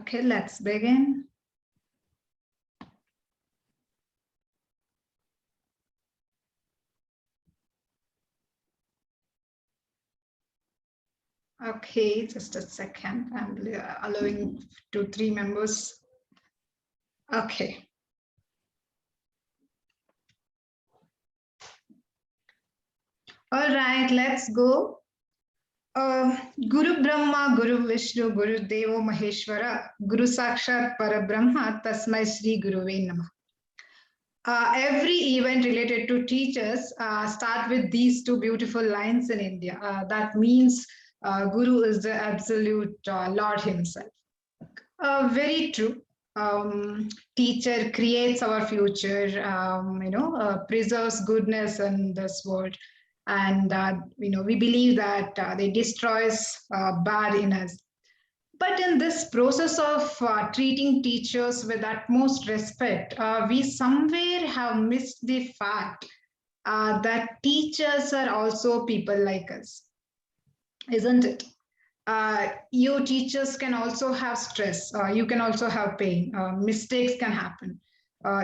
Okay, let's begin. Okay, just a second. I'm allowing 2-3 members. Okay. All right, let's go. GururBrahma, GururVishnu, GururDevo, Maheshwaraha, Guru Saakshaat, ParaBrahma, Tasmai Shri Gurave Namaha. Every event related to teachers start with these two beautiful lines in India. That means Guru is the absolute Lord himself. Very true. Teacher creates our future, preserves goodness in this world. And, we believe that they destroys bad in us. But in this process of treating teachers with utmost respect, we somewhere have missed the fact that teachers are also people like us, isn't it? You teachers can also have stress. You can also have pain. Mistakes can happen.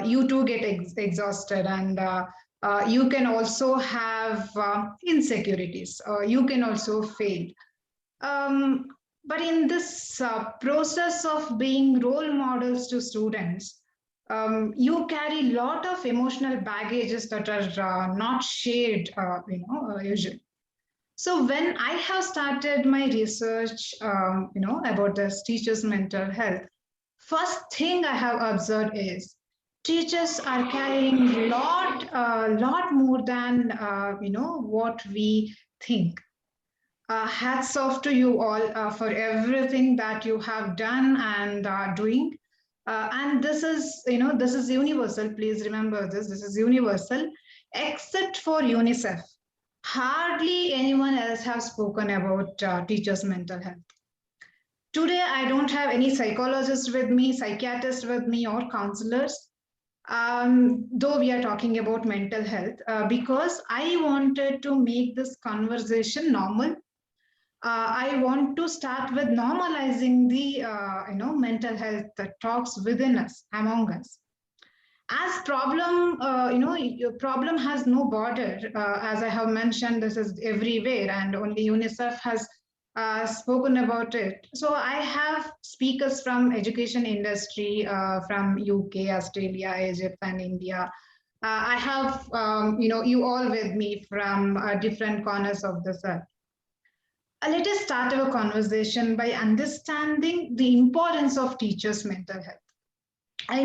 You too get exhausted, and you can also have insecurities. You can also fail. But in this process of being role models to students, you carry a lot of emotional baggages that are not shared, usually. So when I have started my research, about this teachers' mental health, first thing I have observed is teachers are carrying a lot more than what we think. Hats off to you all for everything that you have done and are doing. And this is universal. Please remember this. This is universal, except for UNICEF. Hardly anyone else has spoken about teachers' mental health. Today, I don't have any psychologists with me, psychiatrists with me, or counselors, though we are talking about mental health, because I wanted to make this conversation normal. I want to start with normalizing the mental health talks within us, among us. As problem, your problem has no border. As I have mentioned, this is everywhere, and only UNICEF has spoken about it. So I have speakers from education industry, from UK, Australia, Egypt, and India. I have, you all with me from different corners of the earth. Let us start our conversation by understanding the importance of teachers' mental health. I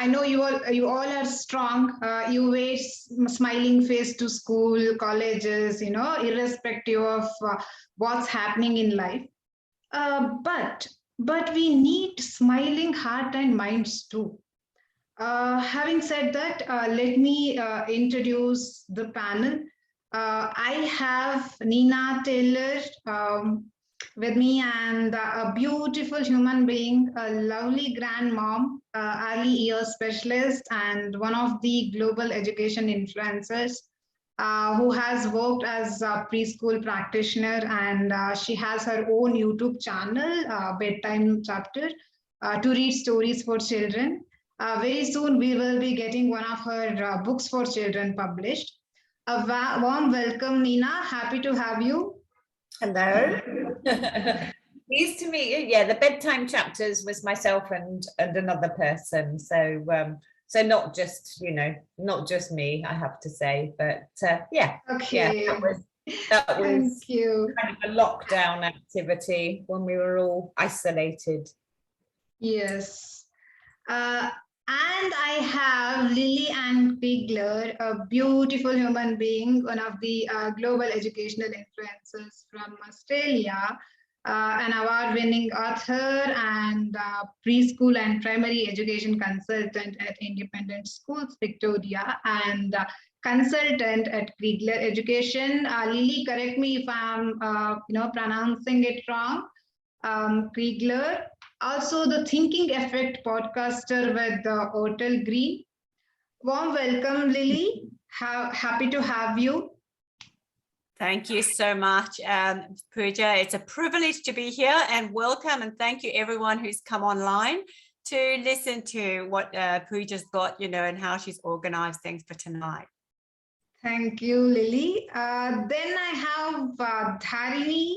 know you all are strong. You wear smiling face to school, colleges, irrespective of what's happening in life. But we need smiling heart and minds too. Having said that, let me introduce the panel. I have Nina Taylor with me, and a beautiful human being, a lovely grandmom, early years specialist, and one of the global education influencers who has worked as a preschool practitioner, and she has her own YouTube channel, Bedtime Chapter, to read stories for children. Very soon we will be getting one of her books for children published. A warm welcome, Nina. Happy to have you. Hello. Pleased to meet you. Yeah, the Bedtime Chapters was myself and another person. So not just not just me, I have to say, but yeah. Okay. Yeah, that was Thank you. kind of a lockdown activity when we were all isolated. Yes. And I have Lily Ann Pigler, a beautiful human being, one of the global educational influencers from Australia, an award-winning author and preschool and primary education consultant at Independent Schools Victoria, and consultant at Kriegler Education. Lily, correct me if I'm pronouncing it wrong. Kriegler. Also, the Thinking Effect podcaster with Hotel Green. Warm welcome, Lily. Happy to have you. Thank you so much, Pooja. It's a privilege to be here, and welcome, and thank you everyone who's come online to listen to what Pooja's got, and how she's organized things for tonight. Thank you, Lily. Then I have Dharini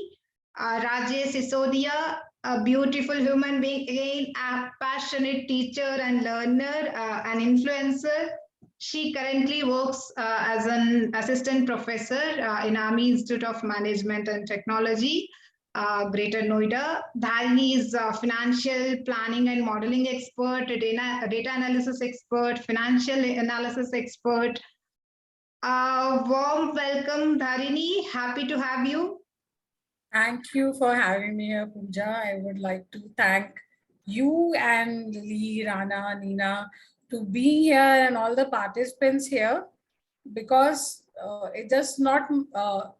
Rajesh Sisodia, a beautiful human being, again, a passionate teacher and learner, an influencer. She currently works as an assistant professor in Army Institute of Management and Technology, Greater Noida. Dharini is a financial planning and modeling expert, a data analysis expert, financial analysis expert. Warm welcome, Dharini. Happy to have you. Thank you for having me here, Pooja. I would like to thank you and Lee, Rana, Nina to being here and all the participants here, because it's just not,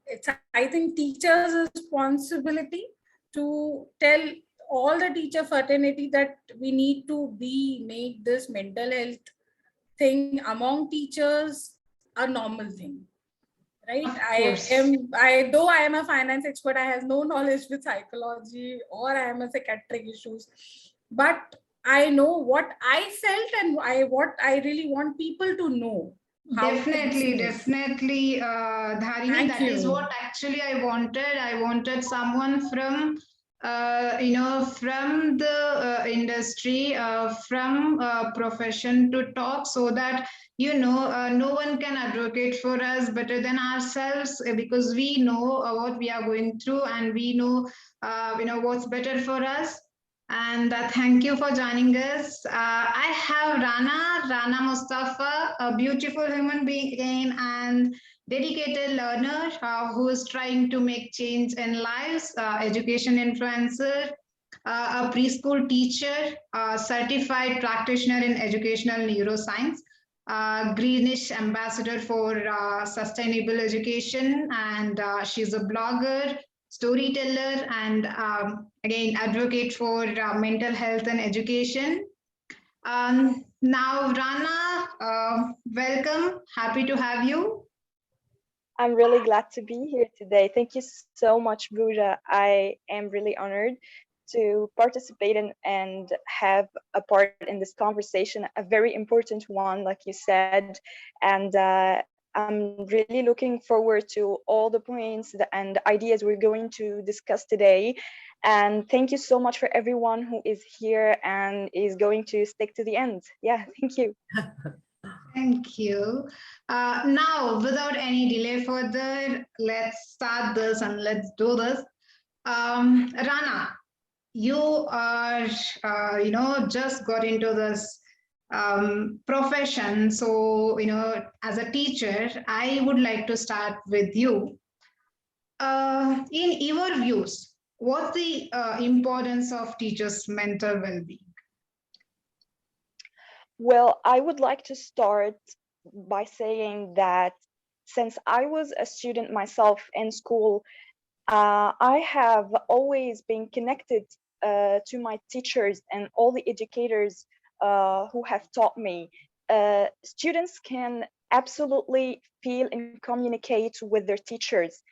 it's, I think, teachers' responsibility to tell all the teacher fraternity that we need to make this mental health thing among teachers a normal thing. Right? Though I am a finance expert, I have no knowledge with psychology or I am a psychiatric issues, but I know what I felt and what I really want people to know. Definitely, Dharini. That is what actually I wanted. I wanted someone from, from the industry, from profession to talk, so that no one can advocate for us better than ourselves, because we know what we are going through, and we know, what's better for us. And thank you for joining us. I have Rana Mustafa, a beautiful human being again, and dedicated learner who is trying to make change in lives, education influencer, a preschool teacher, certified practitioner in educational neuroscience, Greenish ambassador for sustainable education, and she's a blogger, storyteller, and again, advocate for mental health and education. Now, Rana, welcome. Happy to have you. I'm really glad to be here today. Thank you so much, Pooja. I am really honored to participate and have a part in this conversation, a very important one, like you said. And I'm really looking forward to all the points and ideas we're going to discuss today. And thank you so much for everyone who is here and is going to stick to the end. Yeah, thank you. Thank you. Now, without any delay further, let's start this and let's do this. Rana, you are, just got into this profession. So, as a teacher, I would like to start with you. In your views, what's the importance of teachers' mental well-being? Well, I would like to start by saying that since I was a student myself in school, I have always been connected to my teachers and all the educators who have taught me. Students can absolutely feel and communicate with their teachers,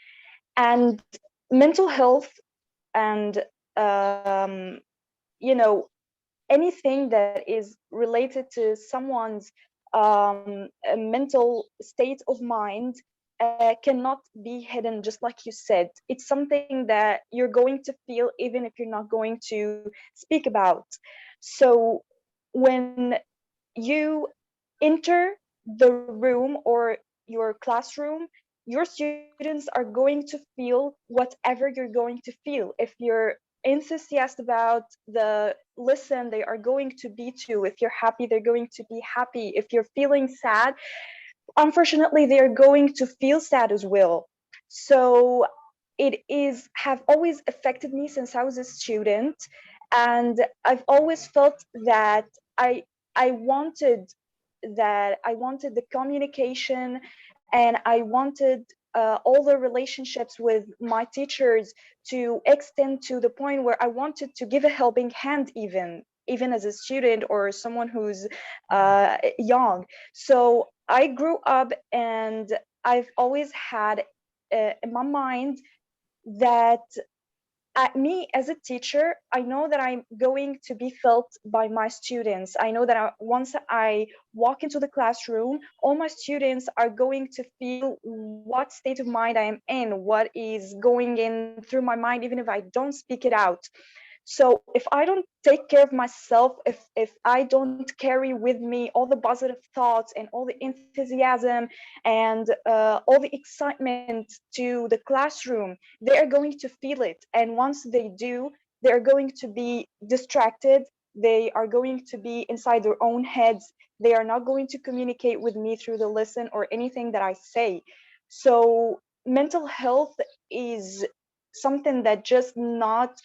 and mental health and anything that is related to someone's mental state of mind cannot be hidden. Just like you said, it's something that you're going to feel even if you're not going to speak about. So when you enter the room or your classroom, your students are going to feel whatever you're going to feel. If you're enthusiastic about the lesson, they are going to be too. If you're happy, they're going to be happy. If you're feeling sad, unfortunately, they're going to feel sad as well. So it have always affected me since I was a student, and I've always felt that I wanted the communication, and I wanted all the relationships with my teachers to extend to the point where I wanted to give a helping hand, even as a student or someone who's young. So I grew up and I've always had in my mind that me as a teacher, I know that I'm going to be felt by my students. I know that once I walk into the classroom, all my students are going to feel what state of mind I am in, what is going in through my mind, even if I don't speak it out. So if I don't take care of myself, if I don't carry with me all the positive thoughts and all the enthusiasm and all the excitement to the classroom, they are going to feel it. And once they do, they're going to be distracted. They are going to be inside their own heads. They are not going to communicate with me through the lesson or anything that I say. So mental health is something that just not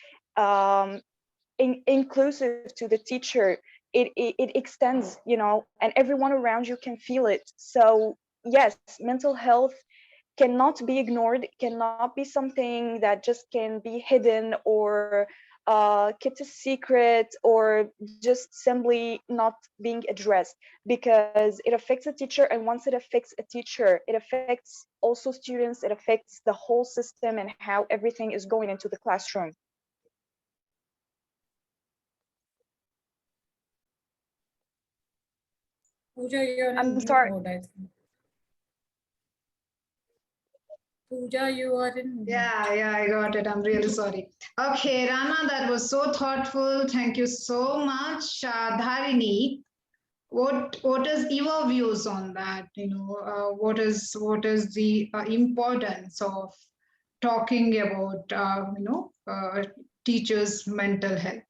inclusive to the teacher. It extends, and everyone around you can feel it. So yes, mental health cannot be ignored, cannot be something that just can be hidden or kept a secret or just simply not being addressed, because it affects a teacher, and once it affects a teacher, it affects also students, it affects the whole system and how everything is going into the classroom. Pooja, you're I'm in sorry. mute mode, I think. Pooja, you are in. Yeah, I got it. I'm really sorry. Okay, Rana, that was so thoughtful. Thank you so much. Dharini, what is your views on that? What is the importance of talking about teachers' mental health?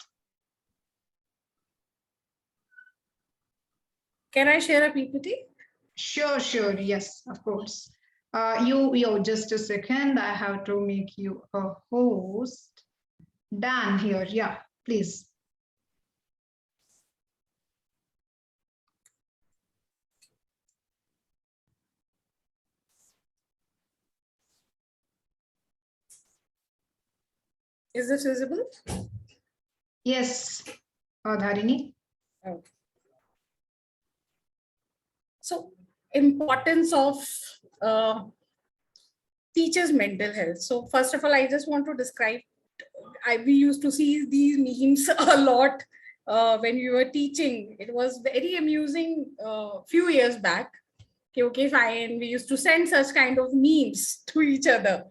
Can I share a PPT? Sure. Yes, of course. You just a second. I have to make you a host. Dan here. Yeah, please. Is this visible? Yes, Dharini. Okay. So, importance of teachers' mental health. So, first of all, I just want to describe. We used to see these memes a lot when we were teaching. It was very amusing few years back. Okay, fine. We used to send such kind of memes to each other.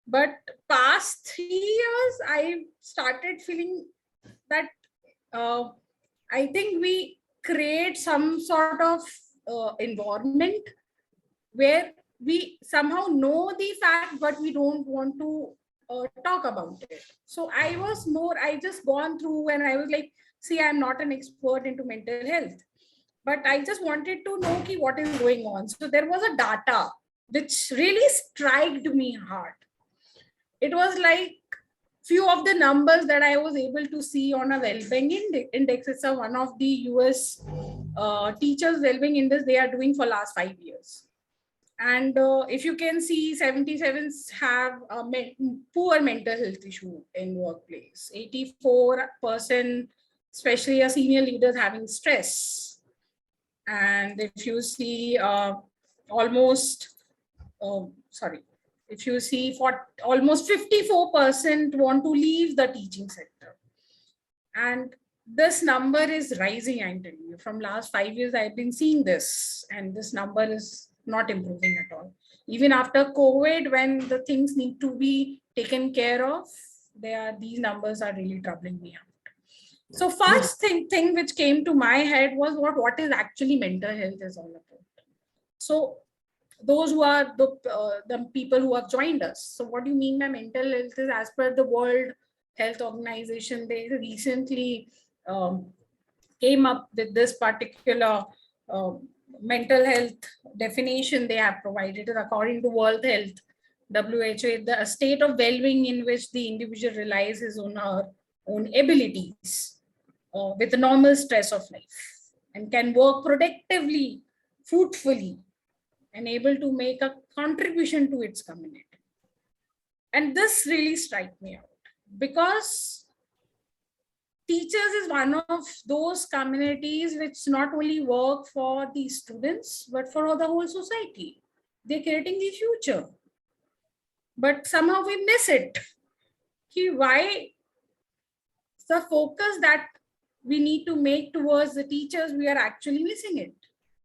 But past 3 years, I started feeling that I think we create some sort of environment where we somehow know the fact, but we don't want to talk about it. So I just gone through and I was like, see, I'm not an expert into mental health, but I just wanted to know what is going on. So there was a data which really struck me hard. It was like few of the numbers that I was able to see on a WellBeing index. It's one of the US teachers WellBeing index they are doing for last 5 years. And if you can see, 77s have a poor mental health issue in workplace. 84%, especially a senior leaders having stress. And if you see if you see for almost 54% want to leave the teaching sector. And this number is rising, I'm telling you. From last 5 years, I've been seeing this, and this number is not improving at all. Even after COVID, when the things need to be taken care of, these numbers are really troubling me out. So first thing which came to my head was what is actually mental health is all about. So those who are the people who have joined us. So what do you mean by mental health is, as per the World Health Organization, they recently came up with this particular mental health definition they have provided. According to World Health, WHO, the state of well-being in which the individual realizes on her own abilities with the normal stress of life and can work productively, fruitfully, and able to make a contribution to its community. And this really struck me out, because teachers is one of those communities which not only work for the students, but for the whole society. They're creating the future. but somehow we miss it. Why the focus that we need to make towards the teachers, we are actually missing it.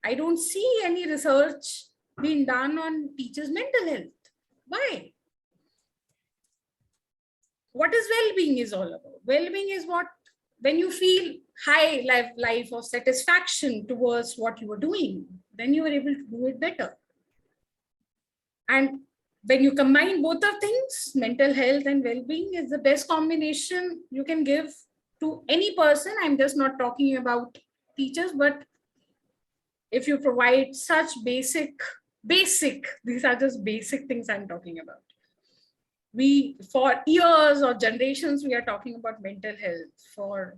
I don't see any research being done on teachers' mental health. Why? What is well-being is all about? Well-being is what, when you feel high life of satisfaction towards what you are doing, then you are able to do it better. And when you combine both of things, mental health and well-being is the best combination you can give to any person. I'm just not talking about teachers, but if you provide such basic, these are just basic things I'm talking about. For years or generations, we are talking about mental health.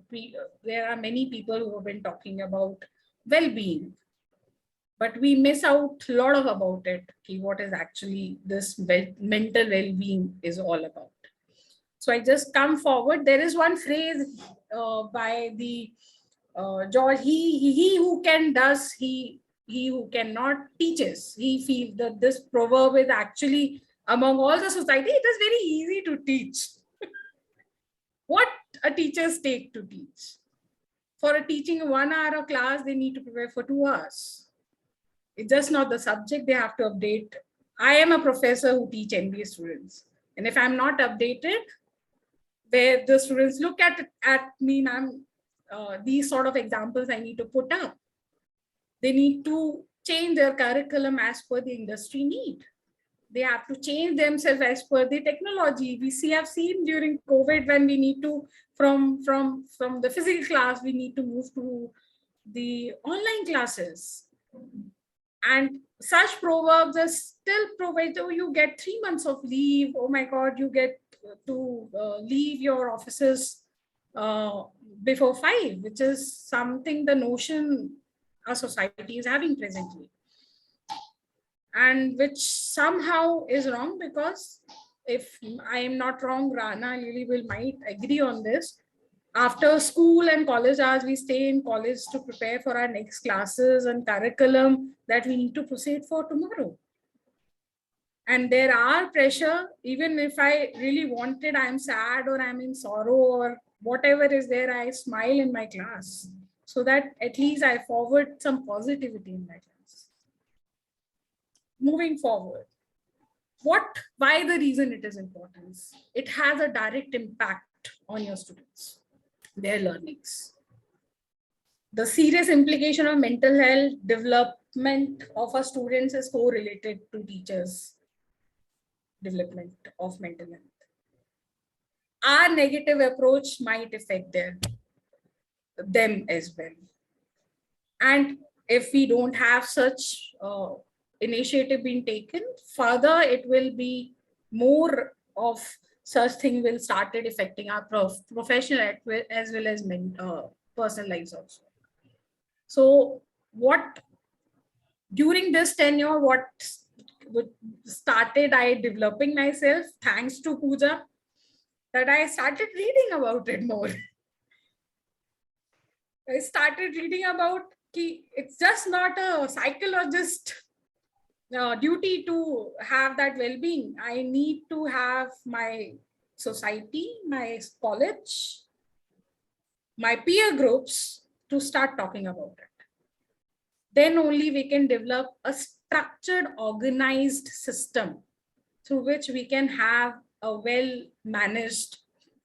There are many people who have been talking about well-being, but we miss out a lot about it. What is actually this mental well-being is all about. So I just come forward. There is one phrase by the George, he who can does, he who cannot teaches. He feels that this proverb is actually among all the society, it is very easy to teach. What a teachers take to teach. For a teaching 1 hour of class, they need to prepare for 2 hours. It's just not the subject, they have to update. I am a professor who teach MBA students. And if I'm not updated, where the students look at me, and these sort of examples I need to put up. They need to change their curriculum as per the industry need. They have to change themselves as per the technology. We have seen during COVID when we need to, from the physical class, we need to move to the online classes. And such proverbs are still provided. Oh, you get 3 months of leave. Oh my God, you get to leave your offices before 5, which is something the notion our society is having presently. And which somehow is wrong, because if I am not wrong, Rana, Lily might agree on this. After school and college hours, we stay in college to prepare for our next classes and curriculum that we need to proceed for tomorrow. And there are pressure, even if I really wanted, I'm sad or I'm in sorrow or whatever is there, I smile in my class so that at least I forward some positivity in my class. Moving forward, why the reason it is important? It has a direct impact on your students, their learnings. The serious implication of mental health development of our students is correlated to teachers' development of mental health. Our negative approach might affect them as well. And if we don't have such initiative being taken, further it will be more of such thing will started affecting our professional as well as personal lives also. So during this tenure, what started I developing myself, thanks to Pooja, that I started reading about it more. I started reading about it's just not a psychologist duty to have that well-being. I need to have my society, my college, my peer groups to start talking about it. Then only we can develop a structured, organized system through which we can have a well-managed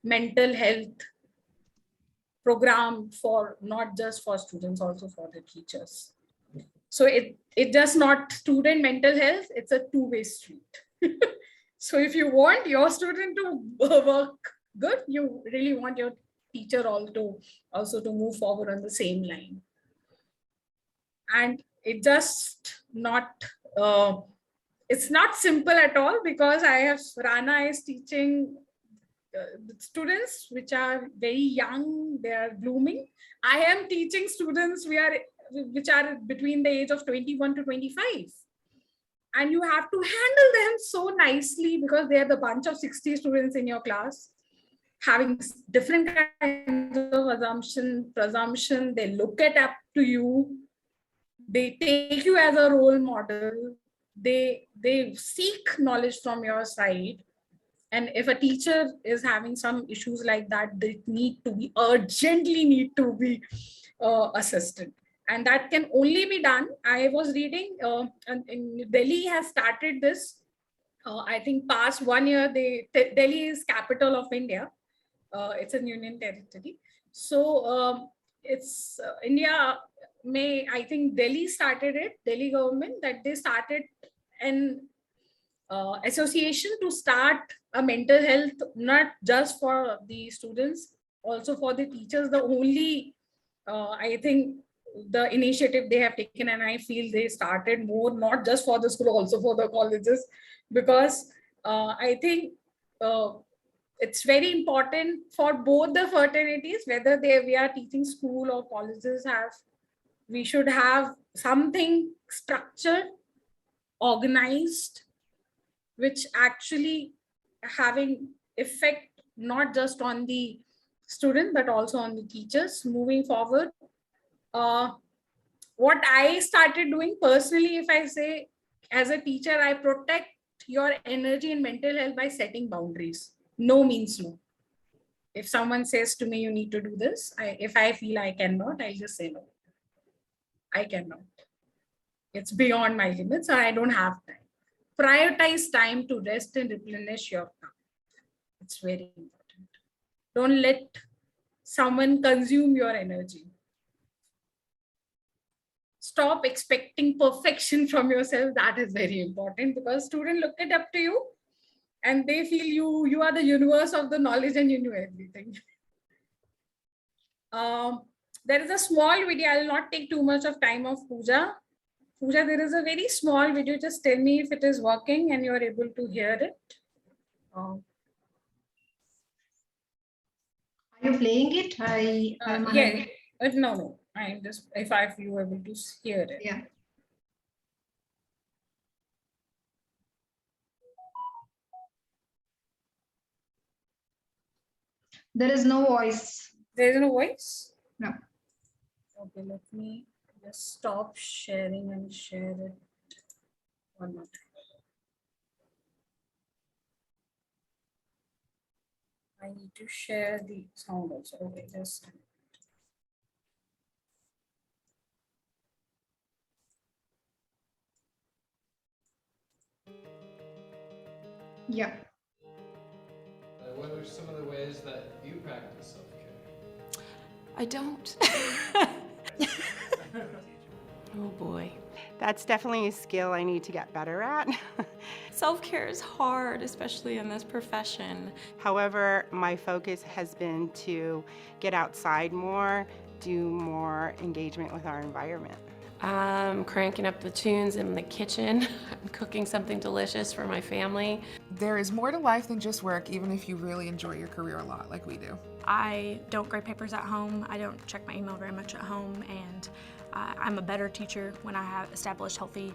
mental health program for not just for students, also for the teachers. So it just not student mental health, it's a two-way street. So if you want your student to work good, you really want your teacher also to move forward on the same line. And it just not, it's not simple at all, because Rana is teaching students which are very young, they are blooming. I am teaching students which are between the age of 21 to 25. And you have to handle them so nicely, because they are the bunch of 60 students in your class, having different kinds of presumption. They look up to you. They take you as a role model. They seek knowledge from your side. And if a teacher is having some issues like that, they urgently need to be assisted. And that can only be done. I was reading, in Delhi has started this. I think past 1 year, Delhi is capital of India. It's a union territory. So it's India I think Delhi started it, Delhi government, that they started an association to start a mental health, not just for the students, also for the teachers. The only, I think, the initiative they have taken, and I feel they started more, not just for the school, also for the colleges, because I think it's very important for both the fraternities, whether we are teaching school or colleges, we should have something structured, organized, which actually having effect not just on the student but also on the teachers moving forward. What I started doing personally, if I say as a teacher, I protect your energy and mental health by setting boundaries. No means no. If someone says to me, you need to do this, if I feel I cannot, I'll just say no. I cannot. It's beyond my limits, or I don't have time. Prioritize time to rest and replenish your cup. It's very important. Don't let someone consume your energy. Stop expecting perfection from yourself. That is very important, because students look it up to you and they feel you are the universe of the knowledge and you knew everything. There is a small video. I will not take too much of time of Pooja. Pooja, there is a very small video. Just tell me if it is working and you are able to hear it. Are you playing it? Yeah. No. I'm just, if you are able to hear it. Yeah. There is no voice. There is no voice? No. Okay, let me just stop sharing and share it one more time. I need to share the sound also. Okay, just. Yeah. What are some of the ways that you practice self-care? I don't. Oh boy. That's definitely a skill I need to get better at. Self-care is hard, especially in this profession. However, my focus has been to get outside more, do more engagement with our environment. I'm cranking up the tunes in the kitchen. I'm cooking something delicious for my family. There is more to life than just work, even if you really enjoy your career a lot like we do. I don't grade papers at home. I don't check my email very much at home, and I'm a better teacher when I have established healthy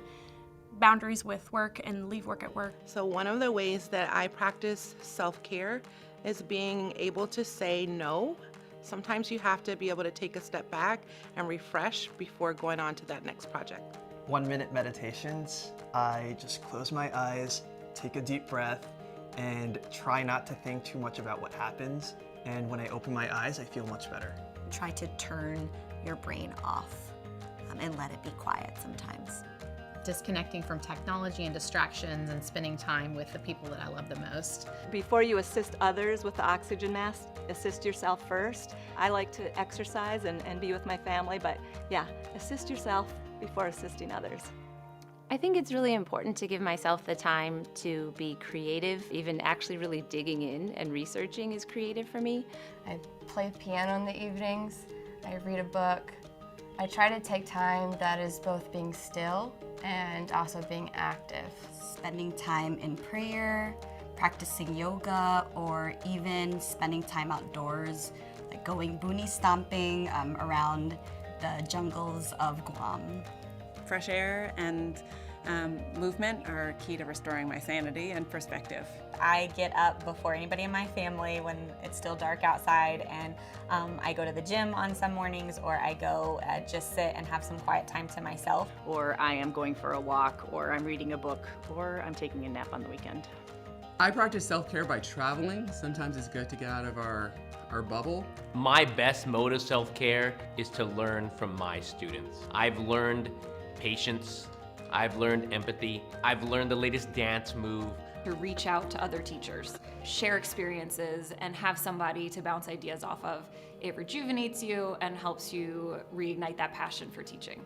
boundaries with work and leave work at work. So one of the ways that I practice self-care is being able to say no. Sometimes you have to be able to take a step back and refresh before going on to that next project. 1-minute meditations. I just close my eyes, take a deep breath, and try not to think too much about what happens. And when I open my eyes, I feel much better. Try to turn your brain off and let it be quiet sometimes. Disconnecting from technology and distractions and spending time with the people that I love the most. Before you assist others with the oxygen mask, assist yourself first. I like to exercise and be with my family, but yeah, assist yourself before assisting others. I think it's really important to give myself the time to be creative. Even actually really digging in and researching is creative for me. I play piano in the evenings, I read a book. I try to take time that is both being still and also being active. Spending time in prayer, practicing yoga, or even spending time outdoors, like going boonie stomping around the jungles of Guam. Fresh air and movement are key to restoring my sanity and perspective. I get up before anybody in my family when it's still dark outside, and I go to the gym on some mornings, or I go just sit and have some quiet time to myself. Or I am going for a walk, or I'm reading a book, or I'm taking a nap on the weekend. I practice self-care by traveling. Sometimes it's good to get out of our bubble. My best mode of self-care is to learn from my students. I've learned patience, I've learned empathy, I've learned the latest dance move. To reach out to other teachers, share experiences, and have somebody to bounce ideas off of. It rejuvenates you and helps you reignite that passion for teaching.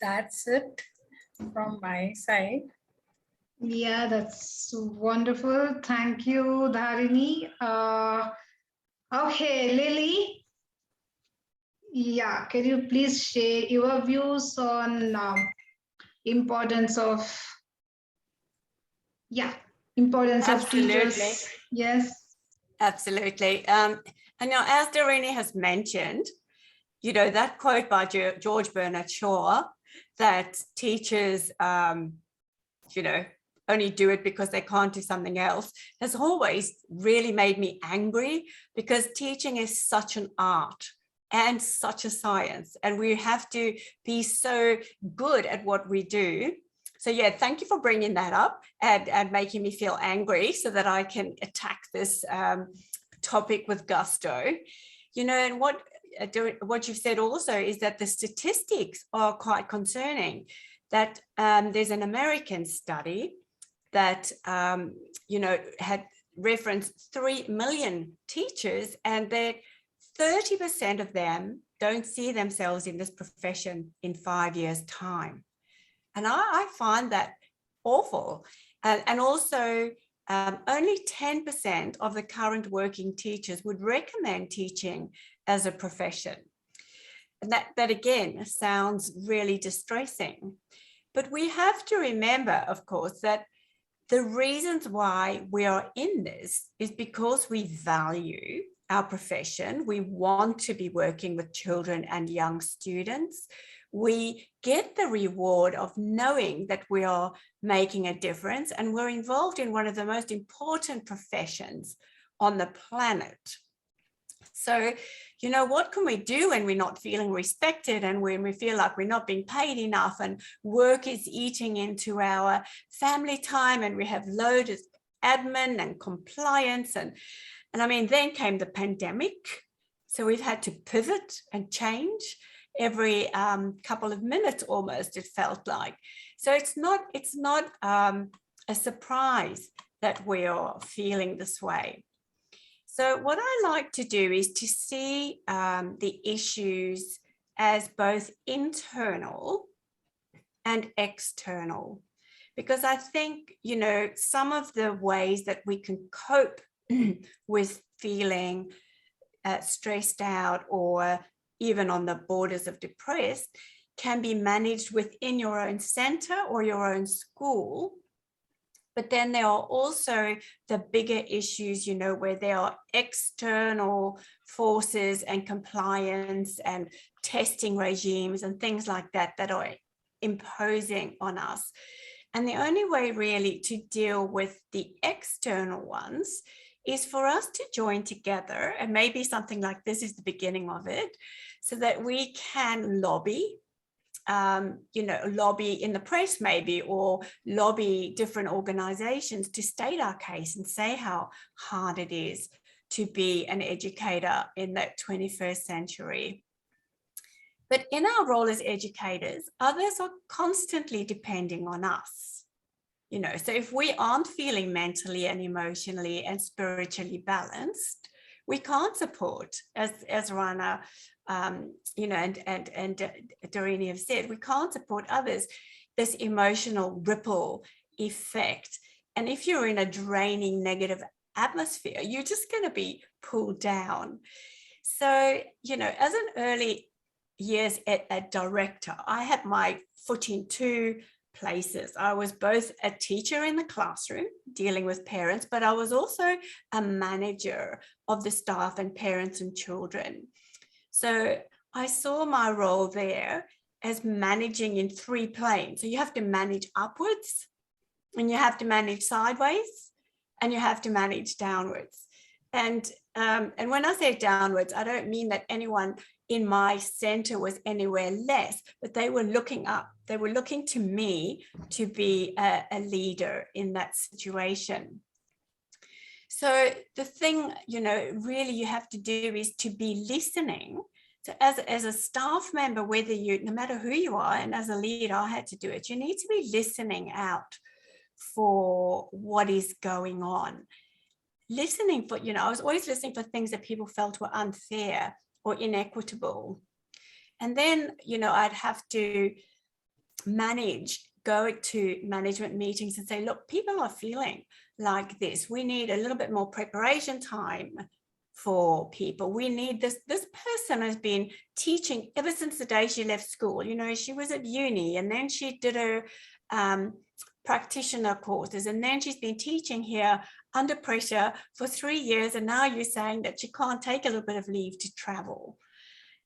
That's it from my side. Yeah, that's wonderful. Thank you, Dharini. Okay, Lily. Yeah, can you please share your views on importance of teachers? Yes. Absolutely. And now, as Dharini has mentioned, you know, that quote by George Bernard Shaw, that teachers, you know, only do it because they can't do something else, has always really made me angry, because teaching is such an art and such a science, and we have to be so good at what we do. So yeah, thank you for bringing that up and making me feel angry so that I can attack this topic with gusto. You know, and what you've said also is that the statistics are quite concerning, that there's an American study that, you know, had referenced 3 million teachers, and that 30% of them don't see themselves in this profession in 5 years' time. And I find that awful. And also, only 10% of the current working teachers would recommend teaching as a profession. And that again sounds really distressing. But we have to remember, of course, that the reasons why we are in this is because we value our profession. We want to be working with children and young students. We get the reward of knowing that we are making a difference, and we're involved in one of the most important professions on the planet. So, you know, what can we do when we're not feeling respected, and when we feel like we're not being paid enough, and work is eating into our family time, and we have loads of admin and compliance, and I mean, then came the pandemic. So we've had to pivot and change every couple of minutes almost, it felt like. So it's not a surprise that we are feeling this way. So what I like to do is to see the issues as both internal and external, because I think, you know, some of the ways that we can cope with feeling stressed out or even on the borders of depressed can be managed within your own center or your own school. But then there are also the bigger issues, you know, where there are external forces and compliance and testing regimes and things like that that are imposing on us. And the only way really to deal with the external ones is for us to join together, and maybe something like this is the beginning of it, so that we can lobby, you know, lobby in the press maybe, or lobby different organizations to state our case and say how hard it is to be an educator in the 21st century. But in our role as educators, others are constantly depending on us. You know, so if we aren't feeling mentally and emotionally and spiritually balanced, we can't support, as Rana, you know, and Dharini have said, we can't support others, this emotional ripple effect. And if you're in a draining negative atmosphere, you're just going to be pulled down. So, you know, as an early years a director, I had my foot in two places. I was both a teacher in the classroom dealing with parents, but I was also a manager of the staff and parents and children. So I saw my role there as managing in 3 planes. So you have to manage upwards, and you have to manage sideways, and you have to manage downwards. And when I say downwards, I don't mean that anyone in my center was anywhere less, but they were looking up. They were looking to me to be a leader in that situation. So the thing, really you have to do is to be listening. So as a staff member, whether no matter who you are, and as a leader, I had to do it, you need to be listening out for what is going on. Listening for, I was always listening for things that people felt were unfair or inequitable. And then, I'd have to go to management meetings and say, look, people are feeling like this. We need a little bit more preparation time for people. We need this person has been teaching ever since the day she left school. She was at uni, and then she did her practitioner courses, and then she's been teaching here under pressure for 3 years, and now you're saying that she can't take a little bit of leave to travel.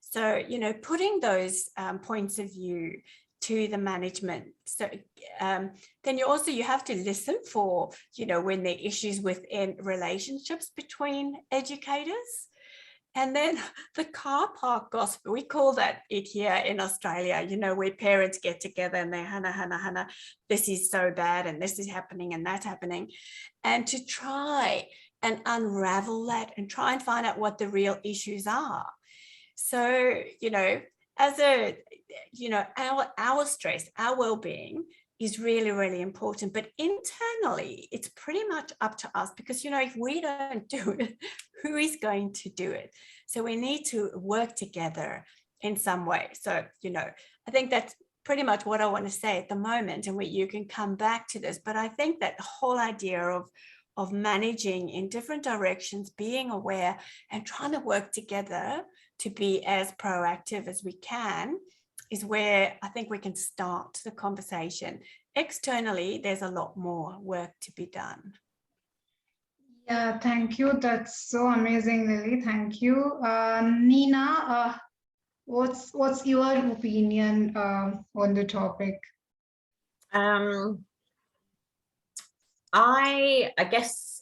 So, putting those points of view to the management. So then you have to listen for, when there are issues within relationships between educators. And then the car park gossip, we call that it here in Australia, where parents get together and they, Hannah, this is so bad and this is happening and that's happening. And to try and unravel that and try and find out what the real issues are. So, as our stress, our well-being is really, really important. But internally, it's pretty much up to us because, if we don't do it, who is going to do it? So we need to work together in some way. So, I think that's pretty much what I want to say at the moment, and you can come back to this. But I think that the whole idea of managing in different directions, being aware and trying to work together to be as proactive as we can is where I think we can start the conversation. Externally, there's a lot more work to be done. Yeah, thank you. That's so amazing, Lily. Thank you. Nina, what's your opinion on the topic? I guess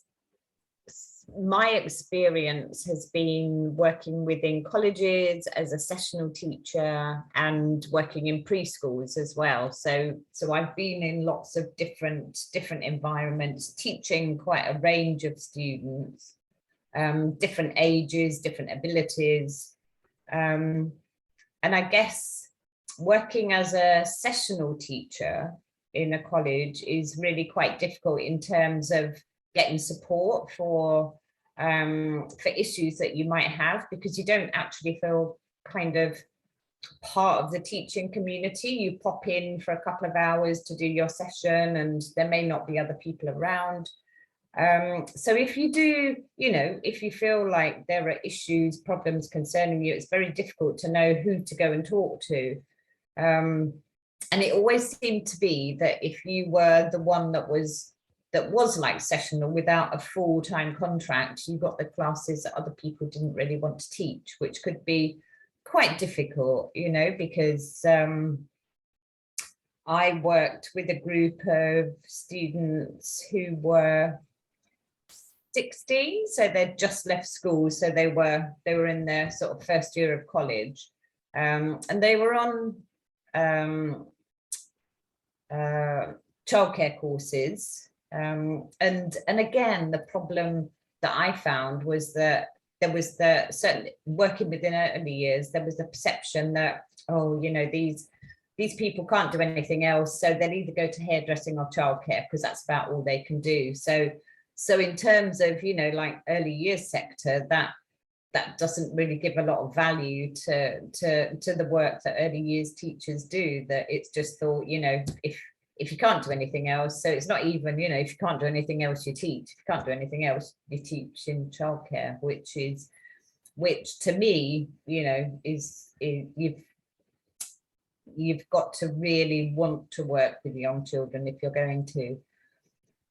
my experience has been working within colleges as a sessional teacher and working in preschools as well. So I've been in lots of different environments, teaching quite a range of students, different ages, different abilities. And I guess working as a sessional teacher in a college is really quite difficult in terms of getting support for issues that you might have, because you don't actually feel kind of part of the teaching community. You pop in for a couple of hours to do your session and there may not be other people around. So if you do, if you feel like there are issues, problems concerning you, it's very difficult to know who to go and talk to. And it always seemed to be that if you were the one that was like sessional without a full-time contract, you got the classes that other people didn't really want to teach, which could be quite difficult, because I worked with a group of students who were 16, so they'd just left school, so they were in their sort of first year of college, and they were on childcare courses. And again, the problem that I found was that there was certainly working within early years, there was the perception that, these people can't do anything else, so they'll either go to hairdressing or childcare because that's about all they can do. So in terms of, like early years sector, that doesn't really give a lot of value to the work that early years teachers do, that it's just thought, if you can't do anything else, so it's not even, if you can't do anything else, you teach. If you can't do anything else, you teach in childcare, which to me, is you've got to really want to work with young children if you're going to.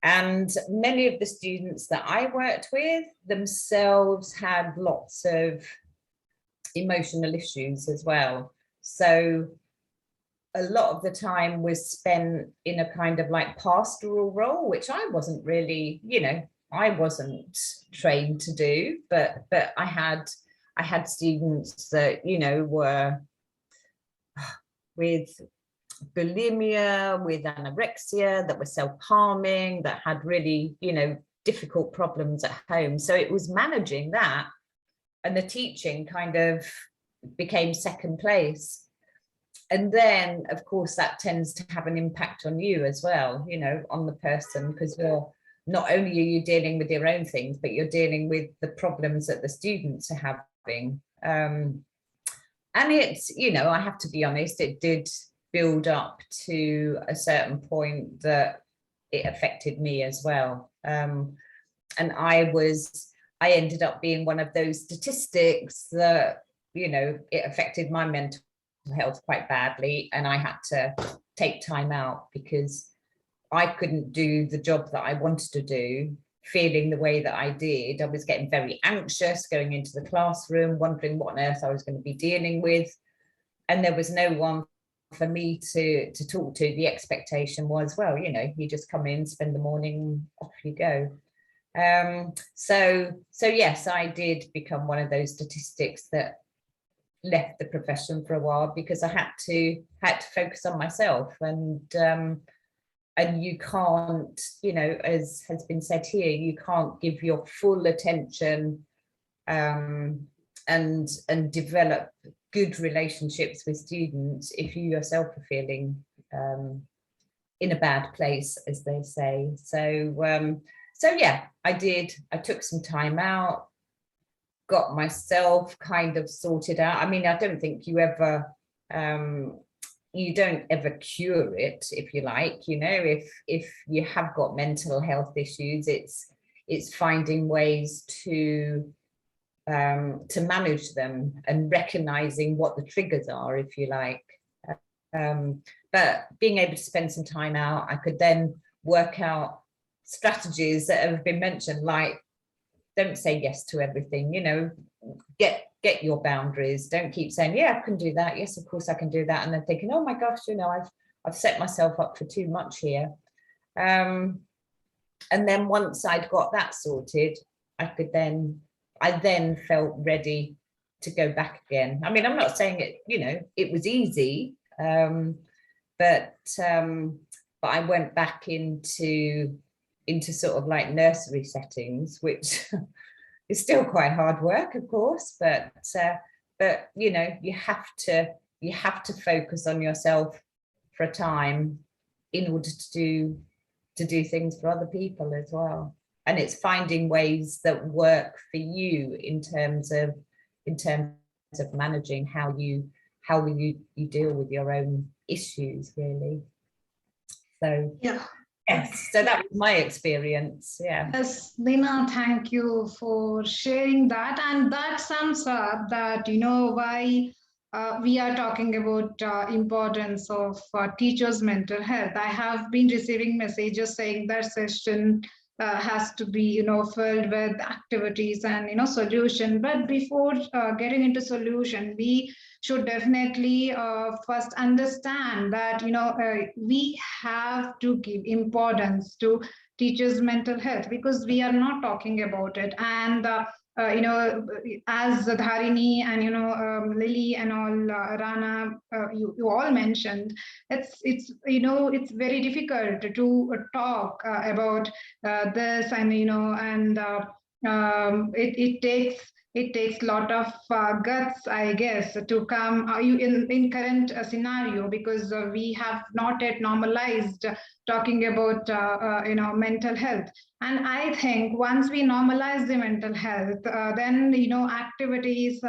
And many of the students that I worked with themselves had lots of emotional issues as well. So a lot of the time was spent in a kind of like pastoral role, which I wasn't really, I wasn't trained to do, but I had I had students that, you know, were with bulimia, with anorexia, that were self-harming, that had really, you know, difficult problems at home. So it was managing that, and the teaching kind of became second place. And then, of course, that tends to have an impact on you as well, you know, on the person, because you're not only are you dealing with your own things, but you're dealing with the problems that the students are having. And it's, you know, I have to be honest, it did build up to a certain point that it affected me as well. And I ended up being one of those statistics that, you know, it affected my mental health quite badly, and I had to take time out because I couldn't do the job that I wanted to do, feeling the way that I did. I was getting very anxious going into the classroom, wondering what on earth I was going to be dealing with. And there was no one for me to talk to. The expectation was, well, you know, you just come in, spend the morning, off you go. So yes, I did become one of those statistics that left the profession for a while because I had to focus on myself. And you can't, you know, as has been said here, you can't give your full attention and develop good relationships with students if you yourself are feeling in a bad place, as they say. So yeah, I took some time out, got myself kind of sorted out. I mean, I don't think you ever you don't ever cure it, if you like. You know, if you have got mental health issues, it's finding ways to manage them and recognizing what the triggers are, if you like. But being able to spend some time out, I could then work out strategies that have been mentioned, like don't say yes to everything, you know, get your boundaries. Don't keep saying, yeah, I can do that. Yes, of course I can do that. And then thinking, oh my gosh, you know, I've set myself up for too much here. And then once I'd got that sorted, I then felt ready to go back again. I mean, I'm not saying it, you know, it was easy, but I went back into sort of like nursery settings, which is still quite hard work, of course, but you know, you have to focus on yourself for a time in order to do things for other people as well. And it's finding ways that work for you in terms of managing how you deal with your own issues, really. So yeah. Yes, so that was my experience. Yeah. Yes, Lina, thank you for sharing that. And that sums up that, you know, why we are talking about importance of teachers' mental health. I have been receiving messages saying that session has to be, you know, filled with activities and, you know, solution. But before getting into solution, we should definitely first understand that, you know, we have to give importance to teachers' mental health because we are not talking about it. And you know, as Dharini and, you know, Lily and all, Rana, you all mentioned, it's you know, it's very difficult to talk about this, and, you know, and it takes a lot of guts, I guess, to come in current scenario, because we have not yet normalized talking about you know, mental health. And I think once we normalize the mental health, then, you know, activities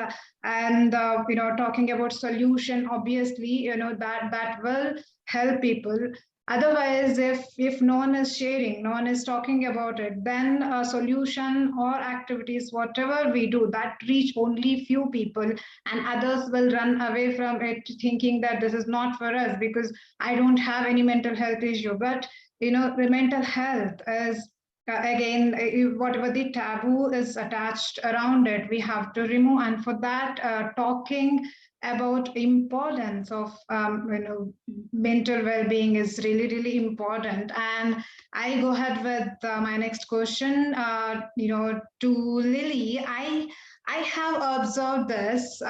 and you know, talking about solution, obviously, you know, that will help people. Otherwise, if no one is sharing, no one is talking about it, then a solution or activities, whatever we do, that reach only few people, and others will run away from it thinking that this is not for us because I don't have any mental health issue. But, you know, the mental health is, again, whatever the taboo is attached around it, we have to remove. And for that, talking about importance of you know, mental well-being is really, really important. And I go ahead with my next question, you know, to Lily. I have observed this.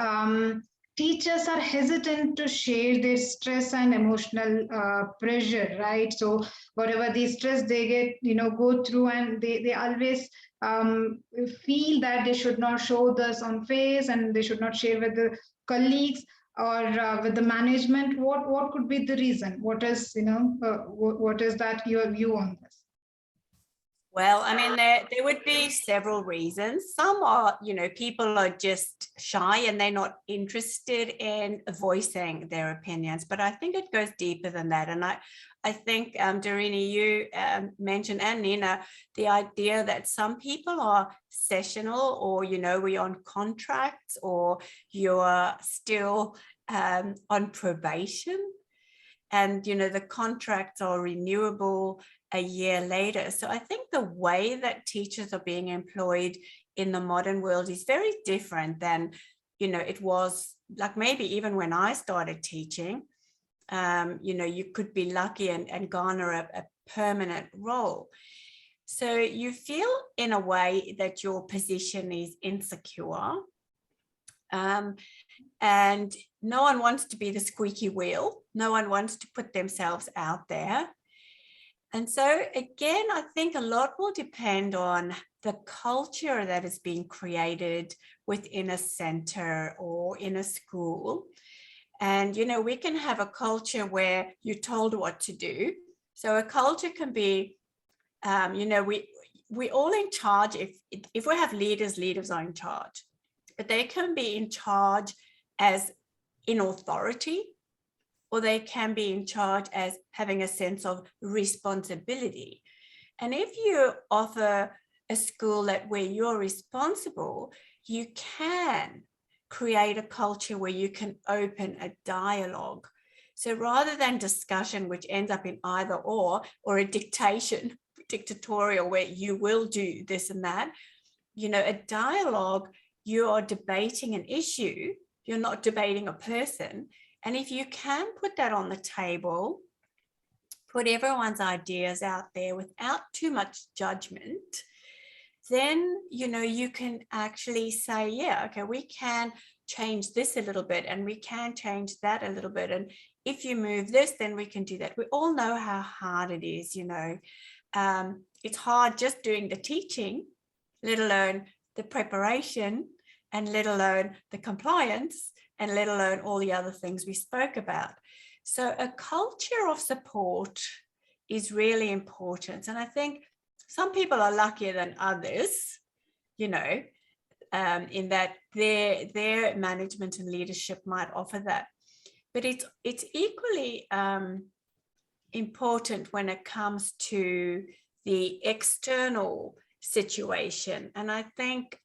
Teachers are hesitant to share their stress and emotional pressure, right? So whatever the stress they get, go through, and they always feel that they should not show this on face, and they should not share with the colleagues or with the management. What could be the reason? What is, what is that your view on this? Well, I mean, there would be several reasons. Some are, people are just shy and they're not interested in voicing their opinions. But I think it goes deeper than that. And I think, Darini, you mentioned, and Nina, the idea that some people are sessional, or, we're on contracts, or you're still on probation. And, the contracts are renewable a year later. So I think the way that teachers are being employed in the modern world is very different than, it was like maybe even when I started teaching. You could be lucky and garner a permanent role. So you feel in a way that your position is insecure. And no one wants to be the squeaky wheel. No one wants to put themselves out there. And so again, I think a lot will depend on the culture that is being created within a center or in a school. And, we can have a culture where you're told what to do. So a culture can be, we're all in charge. If we have leaders are in charge, but they can be in charge as in authority, or they can be in charge as having a sense of responsibility. And if you offer a school where you're responsible, you can create a culture where you can open a dialogue. So rather than discussion, which ends up in either or a dictatorial where you will do this and that, a dialogue, you are debating an issue, you're not debating a person. And if you can put that on the table, put everyone's ideas out there without too much judgment, then, you can actually say, yeah, okay, we can change this a little bit, and we can change that a little bit. And if you move this, then we can do that. We all know how hard it is, it's hard just doing the teaching, let alone the preparation, and let alone the compliance, and let alone all the other things we spoke about. So a culture of support is really important. And I think some people are luckier than others, in that their management and leadership might offer that. But it's equally important when it comes to the external situation. And I think,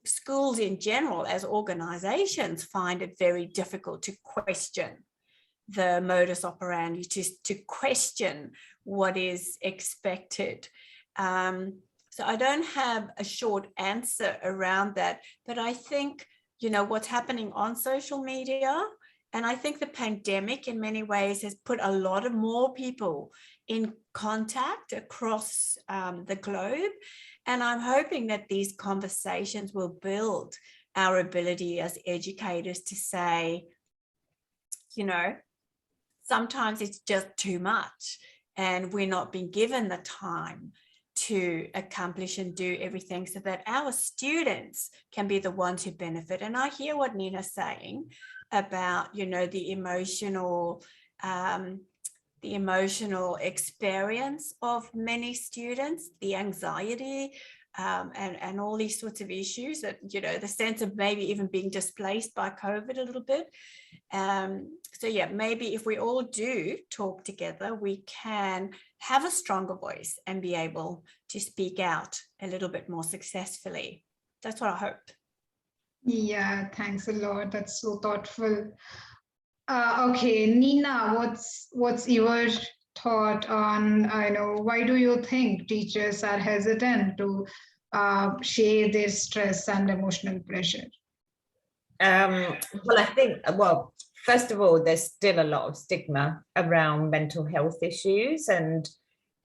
schools in general as organizations find it very difficult to question the modus operandi, to question what is expected. So I don't have a short answer around that, but I think, what's happening on social media, and I think the pandemic in many ways has put a lot of more people in contact across the globe. And I'm hoping that these conversations will build our ability as educators to say, sometimes it's just too much, and we're not being given the time to accomplish and do everything so that our students can be the ones who benefit. And I hear what Nina's saying about, the emotional experience of many students, the anxiety, and all these sorts of issues that, the sense of maybe even being displaced by COVID a little bit. So yeah, maybe if we all do talk together, we can have a stronger voice and be able to speak out a little bit more successfully. That's what I hope. Yeah, thanks a lot. That's so thoughtful. Okay, Nina, what's your thought on, why do you think teachers are hesitant to share their stress and emotional pressure? Well, I think, first of all, there's still a lot of stigma around mental health issues, and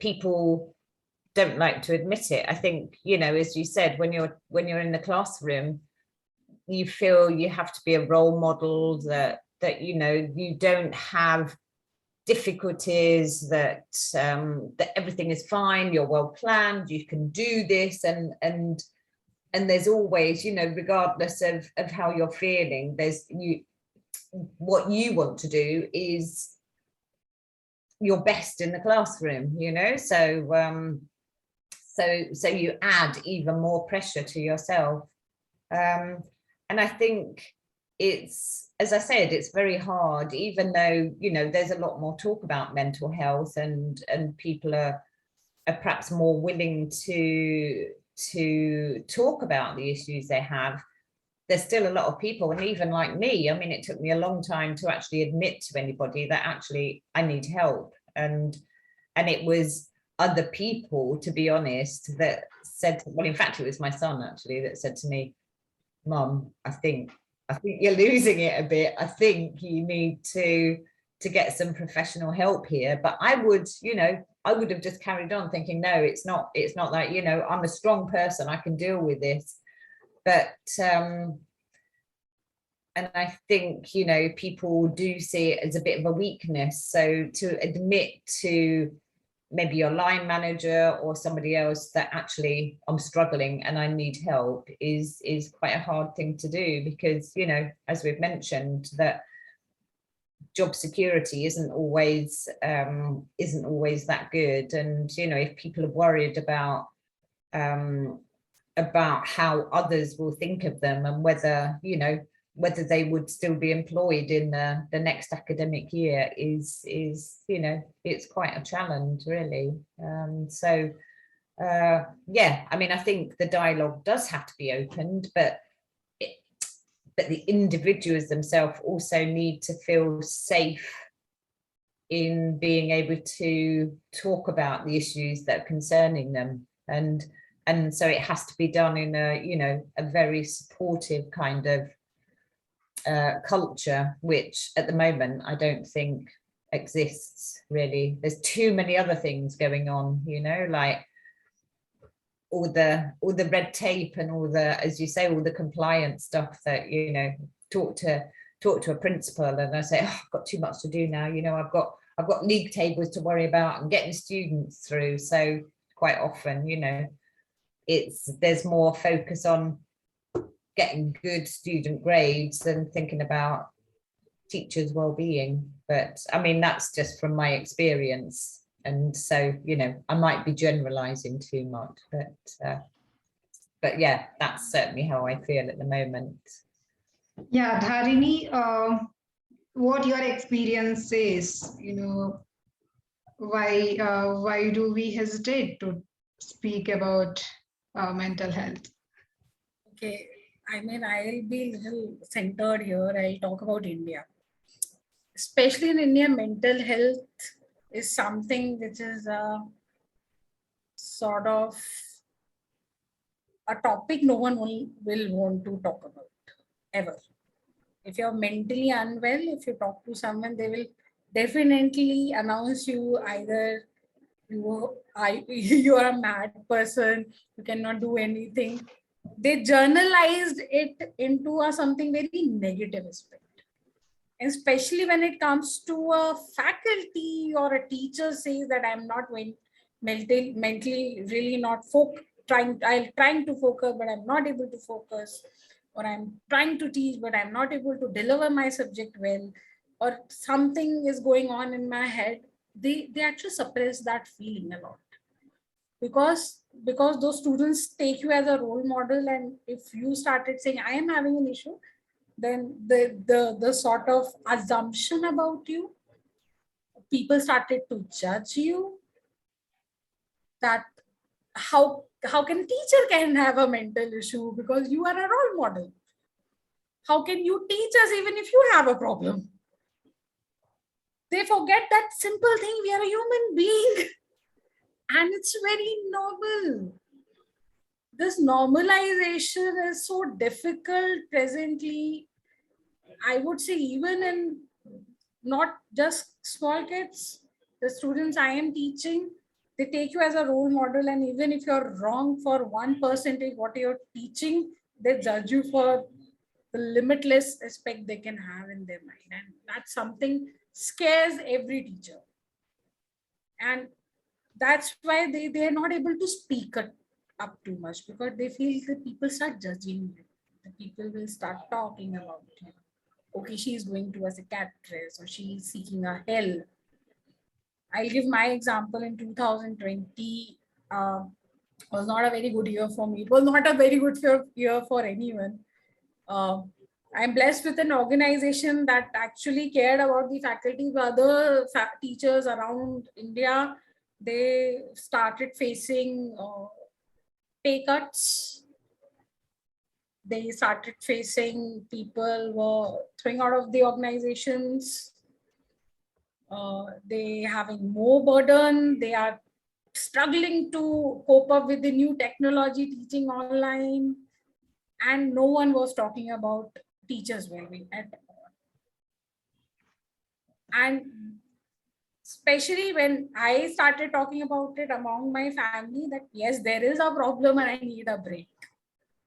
people don't like to admit it. I think, you know, as you said, when you're in the classroom, you feel you have to be a role model, that you know, you don't have difficulties, that everything is fine, you're well planned, you can do this, and there's always, you know, regardless of how you're feeling, what you want to do is your best in the classroom, you know. So so you add even more pressure to yourself, and I think it's, as I said, it's very hard, even though, you know, there's a lot more talk about mental health, and people are perhaps more willing to talk about the issues they have. There's still a lot of people, and even like me, I mean, it took me a long time to actually admit to anybody that actually I need help, and it was other people, to be honest, that said, well, in fact, it was my son actually that said to me, "Mum, I think you're losing it a bit. I think you need to get some professional help here." But I would, you know, I would have just carried on thinking, no, it's not that, you know, I'm a strong person, I can deal with this. But and I think, you know, people do see it as a bit of a weakness. So to admit to maybe your line manager or somebody else that actually I'm struggling and I need help is quite a hard thing to do, because, you know, as we've mentioned, that job security isn't always that good. And, you know, if people are worried about how others will think of them, and whether, you know, whether they would still be employed in the next academic year is, you know, it's quite a challenge, really. Yeah, I mean, I think the dialogue does have to be opened, but the individuals themselves also need to feel safe in being able to talk about the issues that are concerning them. And so it has to be done in a, you know, a very supportive kind of culture, which at the moment I don't think exists, really. There's too many other things going on, you know, like all the red tape and all the, as you say, all the compliance stuff that, you know, talk to a principal and I say, oh, I've got too much to do now, you know, I've got league tables to worry about and getting students through. So quite often, you know, there's more focus on getting good student grades than thinking about teachers' well-being. But I mean, that's just from my experience. And so, you know, I might be generalizing too much, but yeah, that's certainly how I feel at the moment. Yeah, Dharini, what your experience is, you know, why do we hesitate to speak about mental health? Okay, I mean, I'll be a little centered here. I'll talk about India. Especially in India, mental health is something which is a sort of a topic no one will want to talk about, ever. If you're mentally unwell, if you talk to someone, they will definitely announce you either you are a mad person, you cannot do anything. They journalized it into something very negative aspect. And especially when it comes to a faculty or a teacher says that I'm not mentally really not trying to focus, but I'm not able to focus, or I'm trying to teach, but I'm not able to deliver my subject well, or something is going on in my head, they actually suppress that feeling a lot. Because those students take you as a role model, and if you started saying I am having an issue, then the sort of assumption about you, people started to judge you, that how can teacher can have a mental issue because you are a role model? How can you teach us even if you have a problem? They forget that simple thing, we are a human being. And it's very normal. This normalization is so difficult presently. I would say even in not just small kids, the students I am teaching, They take you as a role model, and even if you're wrong for 1% what you're teaching, they judge you for the limitless respect they can have in their mind. And that's something scares every teacher. And that's why they're not able to speak up too much, because they feel that people start judging you. The people will start talking about you. Okay, she's going to a psychiatrist, or she's seeking a help. I'll give my example. In 2020, was not a very good year for me. It was not a very good year for anyone. I'm blessed with an organization that actually cared about the faculty. The other teachers around India, they started facing pay cuts. They started facing people were throwing out of the organizations. They having more burden. They are struggling to cope up with the new technology, teaching online, and no one was talking about teachers' well-being at all. And especially when I started talking about it among my family, that yes, there is a problem and I need a break.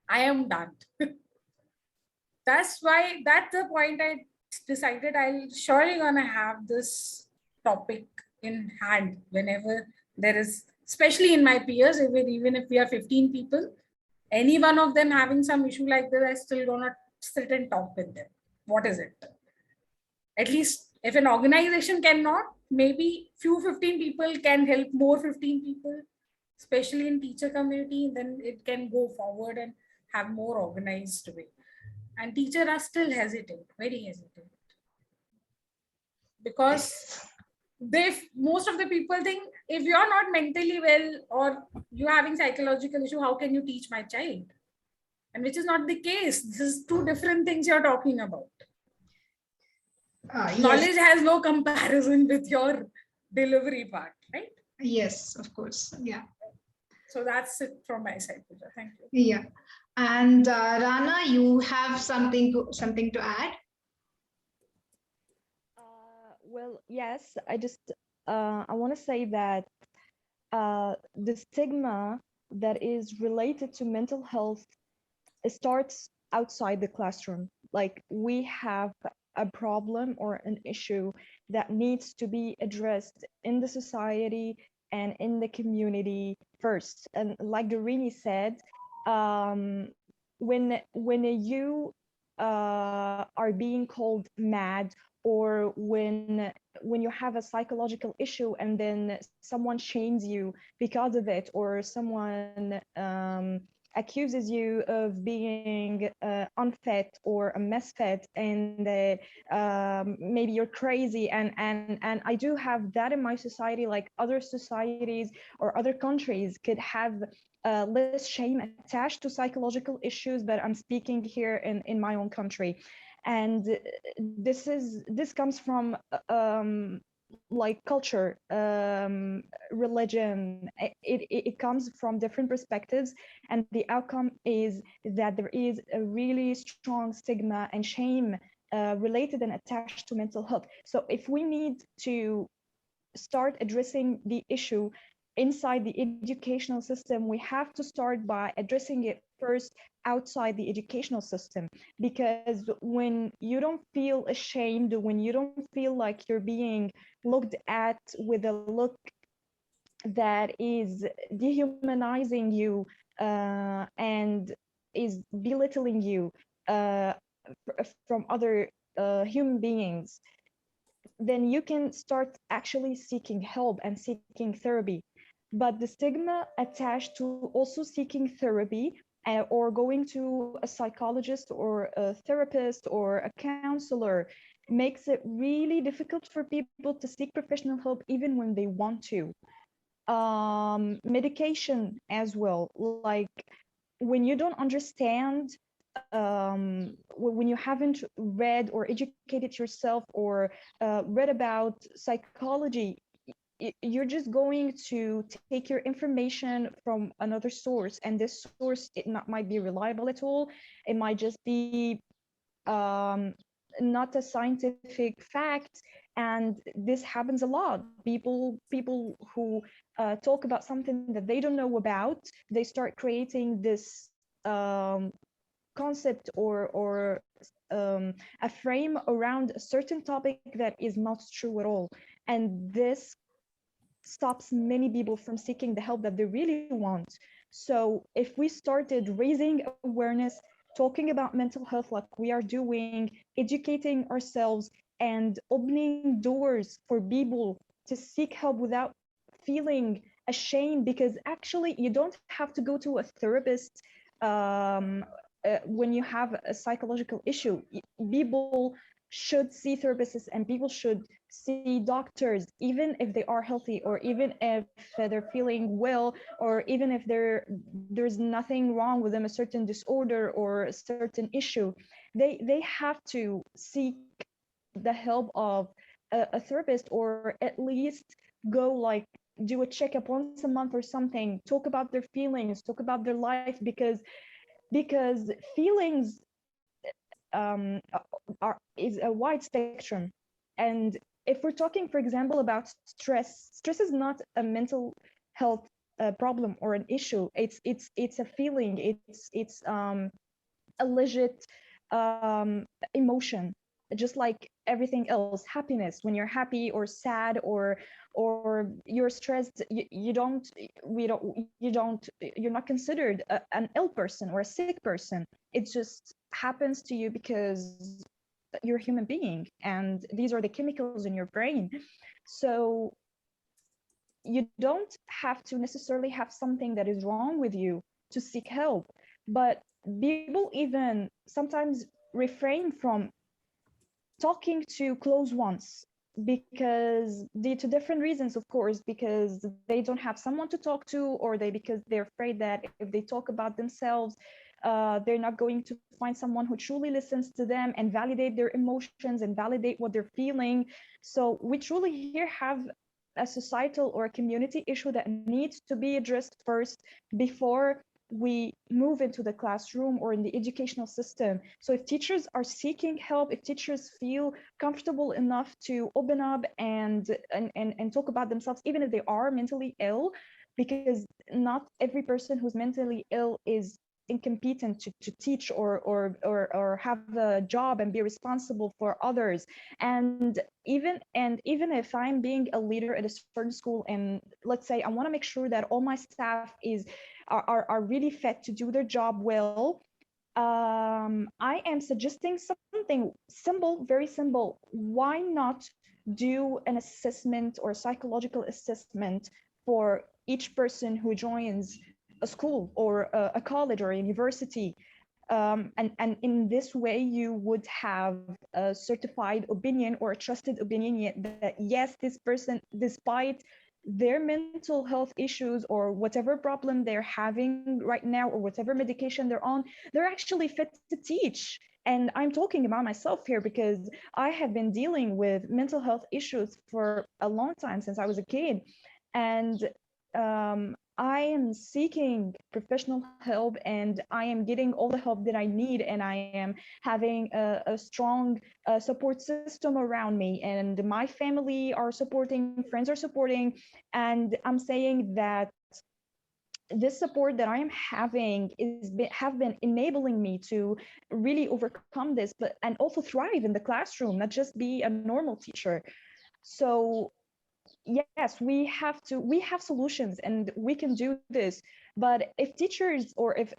I am done. That's the point I decided I'll surely gonna have this topic in hand whenever there is, especially in my peers, even if we are 15 people, any one of them having some issue like this, I still gonna sit and talk with them. What is it? At least if an organization cannot, maybe 15 people can help more 15 people, especially in teacher community, then it can go forward and have more organized way. And teachers are still hesitant, very hesitant. Because most of the people think, if you're not mentally well or you're having psychological issue, how can you teach my child? And which is not the case. This is two different things you're talking about. Yes. Knowledge has no comparison with your delivery part, right? Yes, of course. Yeah. So that's it from my side, Pooja. Thank you. Yeah. And Rana, you have something to add? Well, yes, I want to say that the stigma that is related to mental health, it starts outside the classroom. Like, we have a problem or an issue that needs to be addressed in the society and in the community first. And like Doreen said, when you are being called mad, or when you have a psychological issue and then someone shames you because of it, or someone accuses you of being unfit or a misfit, and maybe you're crazy, and I do have that in my society. Like, other societies or other countries could have less shame attached to psychological issues, but I'm speaking here in my own country. And this comes from like culture, religion. It comes from different perspectives, and the outcome is that there is a really strong stigma and shame related and attached to mental health. So if we need to start addressing the issue inside the educational system, we have to start by addressing it first outside the educational system. Because when you don't feel ashamed, when you don't feel like you're being looked at with a look that is dehumanizing you and is belittling you from other human beings, then you can start actually seeking help and seeking therapy. But the stigma attached to also seeking therapy or going to a psychologist or a therapist or a counselor makes it really difficult for people to seek professional help even when they want to. Medication as well. Like, when you don't understand, when you haven't read or educated yourself or read about psychology, you're just going to take your information from another source, and this source might be reliable at all. It might just be not a scientific fact, And this happens a lot. People who talk about something that they don't know about, they start creating this concept or a frame around a certain topic that is not true at all. And this stops many people from seeking the help that they really want. So if we started raising awareness, talking about mental health like we are doing, educating ourselves, and opening doors for people to seek help without feeling ashamed, because actually you don't have to go to a therapist when you have a psychological issue. People should see therapists and people should see doctors, even if they are healthy, or even if they're feeling well, or even if there's nothing wrong with them, a certain disorder or a certain issue. They have to seek the help of a therapist, or at least go like do a checkup once a month or something, talk about their feelings, talk about their life, because feelings is a wide spectrum. And if we're talking, for example, about stress is not a mental health problem or an issue. It's a feeling. It's a legit emotion, just like everything else. Happiness, when you're happy or sad or you're stressed, you're not considered an ill person or a sick person. It just happens to you because you're a human being, and these are the chemicals in your brain. So you don't have to necessarily have something that is wrong with you to seek help. But people even sometimes refrain from talking to close ones, because due to different reasons, of course, because they don't have someone to talk to, or because they're afraid that if they talk about themselves, they're not going to find someone who truly listens to them and validate their emotions and validate what they're feeling. So we truly here have a societal or a community issue that needs to be addressed first before we move into the classroom or in the educational system. So if teachers are seeking help, if teachers feel comfortable enough to open up and talk about themselves, even if they are mentally ill, because not every person who's mentally ill is incompetent to teach or have a job and be responsible for others. And even if I'm being a leader at a certain school, and let's say I want to make sure that all my staff are really fit to do their job well, I am suggesting something simple, very simple. Why not do an assessment or psychological assessment for each person who joins a school or a college or a university? And in this way, you would have a certified opinion or a trusted opinion that yes, this person, despite their mental health issues or whatever problem they're having right now or whatever medication they're on, they're actually fit to teach. And I'm talking about myself here because I have been dealing with mental health issues for a long time, since I was a kid. And I am seeking professional help, and I am getting all the help that I need, and I am having a strong support system around me, and my family are supporting, friends are supporting. And I'm saying that this support that I am having have been enabling me to really overcome this, and also thrive in the classroom, not just be a normal teacher. So yes, we have solutions and we can do this. But if teachers, or if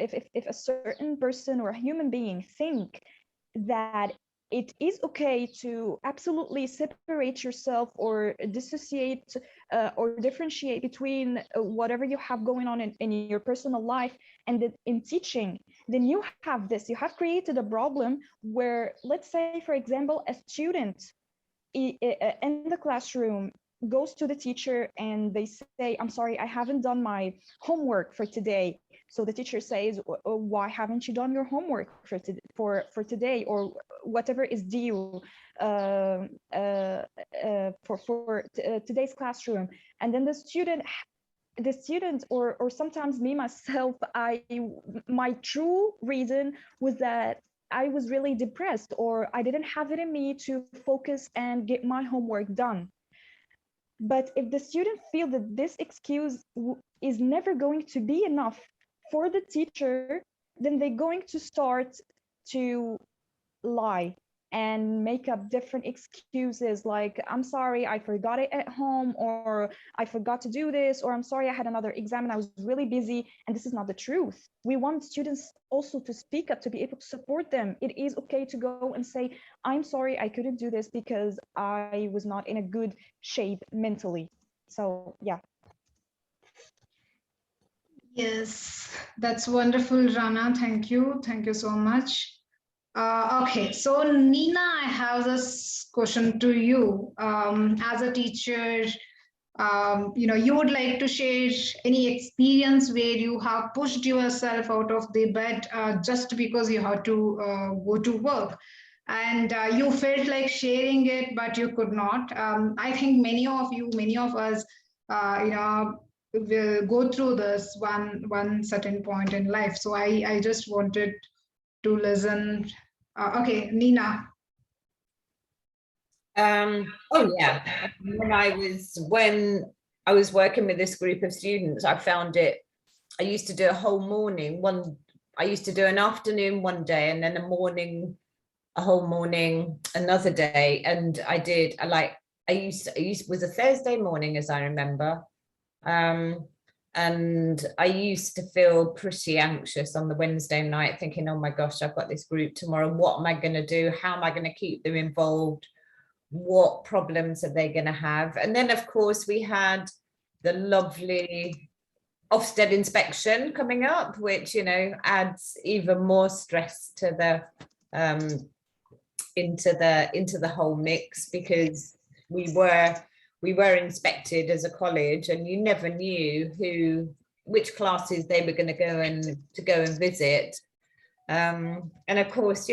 a certain person or a human being think that it is okay to absolutely separate yourself or dissociate or differentiate between whatever you have going on in your personal life and in teaching, then you have created a problem where, let's say, for example, a student in the classroom goes to the teacher and they say, I'm sorry, I haven't done my homework for today. So the teacher says, why haven't you done your homework for today, or whatever is due for today's classroom? And then the student, or sometimes me myself, my true reason was that I was really depressed, or I didn't have it in me to focus and get my homework done. But if the student feels that this excuse is never going to be enough for the teacher, then they're going to start to lie and make up different excuses like, I'm sorry, I forgot it at home, or I forgot to do this, or I'm sorry, I had another exam and I was really busy. And this is not the truth. We want students also to speak up, to be able to support them. It is okay to go and say, I'm sorry, I couldn't do this because I was not in a good shape mentally. So yeah. Yes, that's wonderful, Rana. Thank you. Thank you so much. Okay, so Nina, I have this question to you. As a teacher, you would like to share any experience where you have pushed yourself out of the bed just because you had to go to work, and you felt like sharing it, but you could not. I think many of us, will go through this one certain point in life. So I just wanted to listen. Okay, Nina. Oh yeah, when I was working with this group of students, I found it, I used to do a whole morning, I used to do an afternoon one day and then a whole morning another day. And it was a Thursday morning, as I remember. And I used to feel pretty anxious on the Wednesday night, thinking, oh my gosh, I've got this group tomorrow. What am I going to do? How am I going to keep them involved? What problems are they going to have? And then, of course, we had the lovely Ofsted inspection coming up, which, adds even more stress to the into the whole mix, because we were inspected as a college, and you never knew which classes they were going to go and visit. And of course,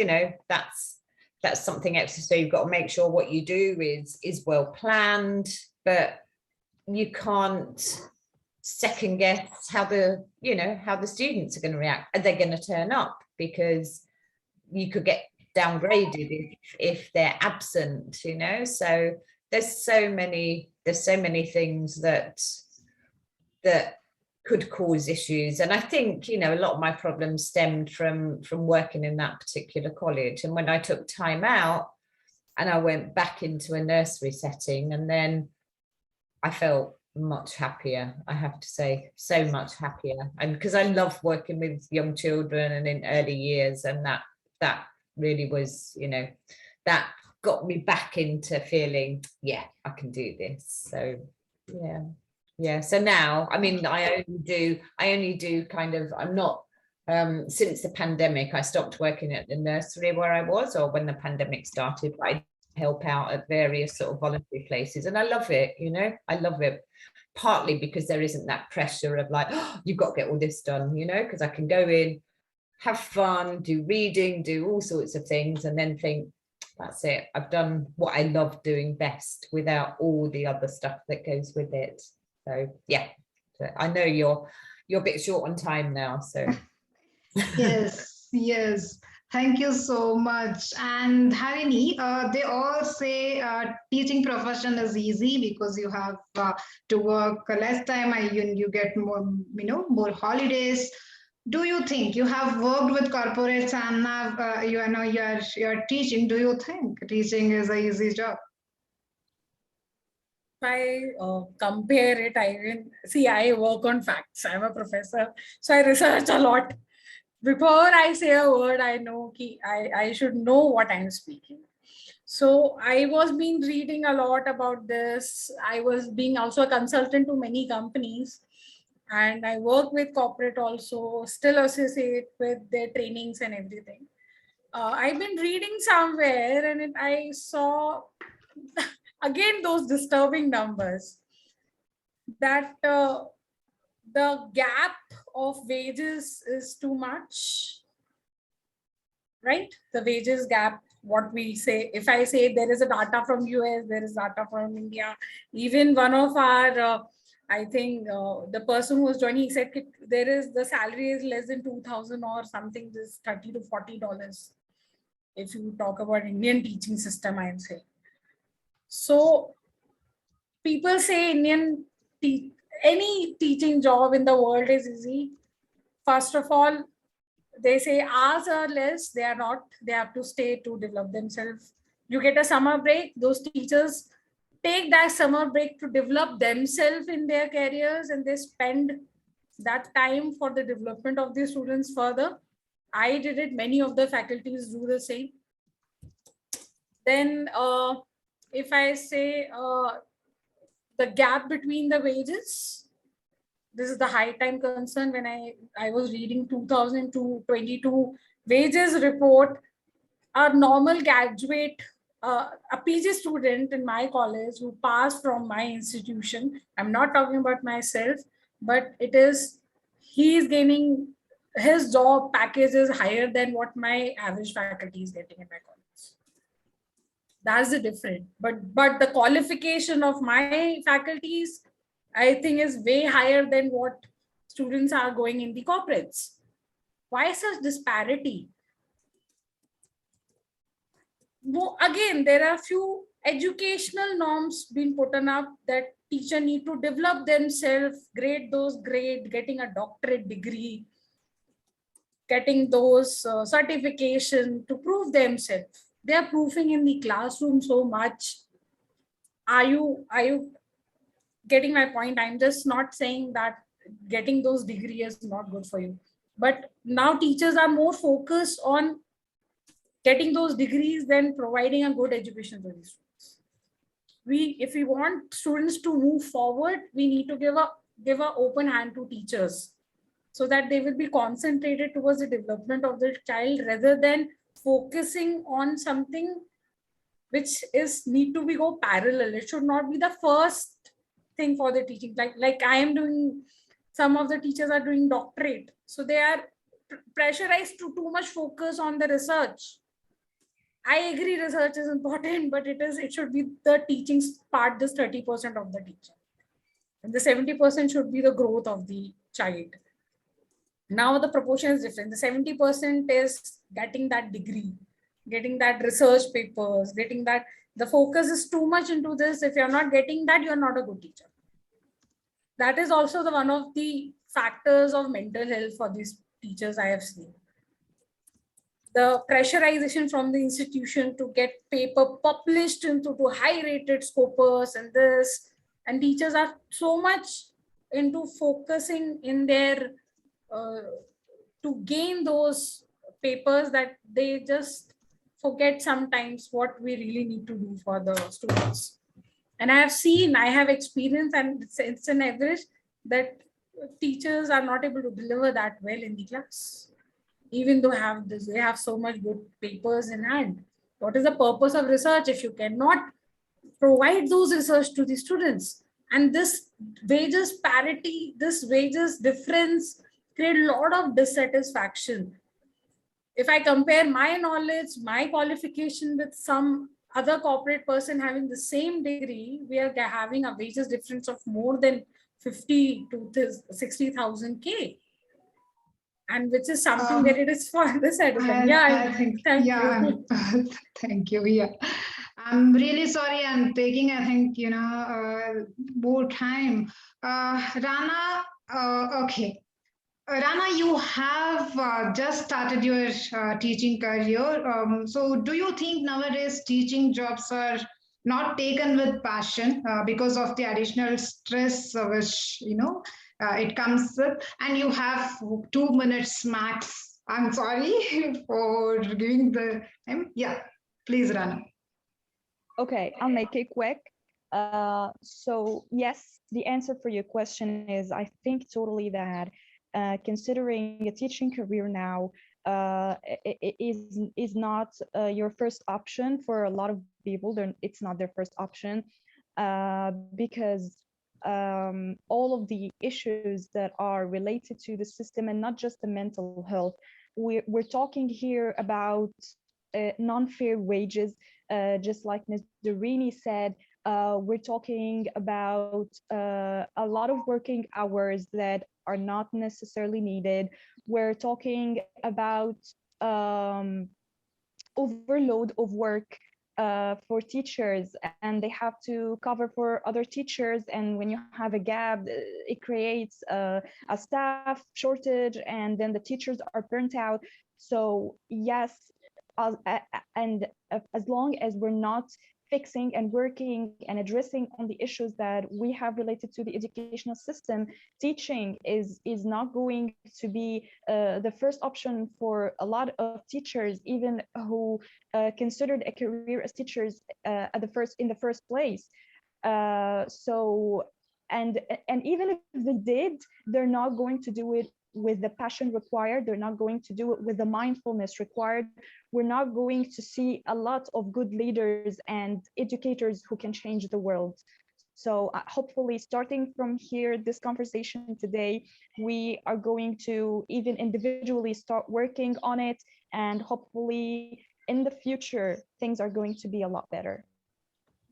that's something extra. So you've got to make sure what you do is well planned, but you can't second guess how the students are going to react. Are they going to turn up? Because you could get downgraded if they're absent, so there's so many things that could cause issues. And I think, a lot of my problems stemmed from working in that particular college. And when I took time out and I went back into a nursery setting, and then I felt much happier, I have to say, so much happier. And because I love working with young children and in early years, and that really was, that got me back into feeling, yeah, I can do this. So yeah. So now, I mean, I only do kind of, I'm not, since the pandemic, I stopped working at the nursery where I was, or when the pandemic started, I help out at various sort of voluntary places, and I love it, I love it, partly because there isn't that pressure of like, oh, you've got to get all this done, because I can go in, have fun, do reading, do all sorts of things, and then think, that's it, I've done what I love doing best without all the other stuff that goes with it. So yeah, so I know you're a bit short on time now, so yes, thank you so much. And Harini, they all say teaching profession is easy because you have to work less time, you get more holidays. Do you think you have worked with corporates and now you're teaching? Do you think teaching is an easy job? If I compare it, I work on facts. I'm a professor, so I research a lot. Before I say a word, I know I should know what I'm speaking. So I was been reading a lot about this. I was being also a consultant to many companies. And I work with corporate also, still associate with their trainings and everything. I've been reading somewhere and I saw, again, those disturbing numbers, that the gap of wages is too much, right? The wages gap, what we say, if I say there is a data from US, there is data from India, even one of our, I think the person who was joining, he said the salary is less than 2,000 or something, just $30 to $40. if you talk about Indian teaching system, I'm saying. So people say any teaching job in the world is easy. First of all, they say hours are less, they are not, they have to stay to develop themselves. You get a summer break, those teachers take that summer break to develop themselves in their careers, and they spend that time for the development of the students further. I did it, many of the faculties do the same. Then if I say the gap between the wages, this is the high time concern. When I was reading 2022 wages report, a normal graduate, a PG student in my college who passed from my institution, I'm not talking about myself, but it is, he is gaining, his job package is higher than what my average faculty is getting in my college. That's the difference. But the qualification of my faculties, I think, is way higher than what students are going in the corporates. Why such disparity? Well, again, there are few educational norms being put up that teacher need to develop themselves, grade those grades, getting a doctorate degree, getting those certification to prove themselves. They are proofing in the classroom so much. Are you getting my point? I'm just not saying that getting those degrees is not good for you. But now teachers are more focused on getting those degrees than providing a good education to these students. If we want students to move forward, we need to give an open hand to teachers so that they will be concentrated towards the development of the child rather than focusing on something which need to be go parallel. It should not be the first thing for the teaching. Like I am doing, some of the teachers are doing doctorate, so they are pressurized to too much focus on the research. I agree research is important, but it should be the teaching part, just 30% of the teaching. And the 70% should be the growth of the child. Now the proportion is different. The 70% is getting that degree, getting that research papers, getting that, the focus is too much into this. If you're not getting that, you're not a good teacher. That is also one of the factors of mental health for these teachers I have seen. The pressurization from the institution to get paper published into high rated scopers and this, and teachers are so much into focusing in their to gain those papers that they just forget sometimes what we really need to do for the students. And I have experienced, and it's an average that teachers are not able to deliver that well in the class, even though they have so much good papers in hand. What is the purpose of research if you cannot provide those research to the students? And this wages parity, this wages difference create a lot of dissatisfaction. If I compare my knowledge, my qualification with some other corporate person having the same degree, we are having a wages difference of more than 50 to 60,000 K. And which is something that it is for this education. I think, thank you. Thank you. Yeah. I'm really sorry I'm taking, I think, more time. Rana, okay. Rana, you have just started your teaching career. So do you think nowadays teaching jobs are not taken with passion because of the additional stress which, it comes with, and you have 2 minutes max? I'm sorry for giving the time. Yeah, please, Rana. Okay, I'll make it quick. So yes, the answer for your question is, I think totally that considering a teaching career now is not your first option for a lot of people. It's not their first option because all of the issues that are related to the system, and not just the mental health. We're talking here about non-fair wages, just like Ms. Durini said. We're talking about a lot of working hours that are not necessarily needed. We're talking about overload of work for teachers, and they have to cover for other teachers, and when you have a gap, it creates a staff shortage, and then the teachers are burnt out. So yes, and as long as we're not fixing and working and addressing on the issues that we have related to the educational system, teaching is not going to be the first option for a lot of teachers, even who considered a career as teachers in the first place. So and even if they did, they're not going to do it with the passion required. They're not going to do it with the mindfulness required. We're not going to see a lot of good leaders and educators who can change the world. So hopefully, starting from here, this conversation today, we are going to even individually start working on it, and hopefully in the future, things are going to be a lot better.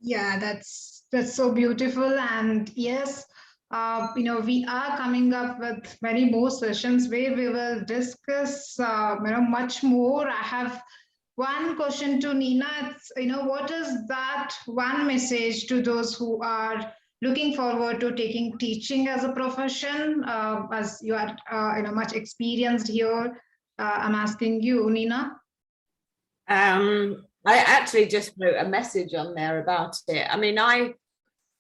Yeah, that's so beautiful. And yes, we are coming up with many more sessions where we will discuss, much more. I have one question to Nina. It's, what is that one message to those who are looking forward to taking teaching as a profession? As you are, much experienced here, I'm asking you, Nina. I actually just wrote a message on there about it. I mean,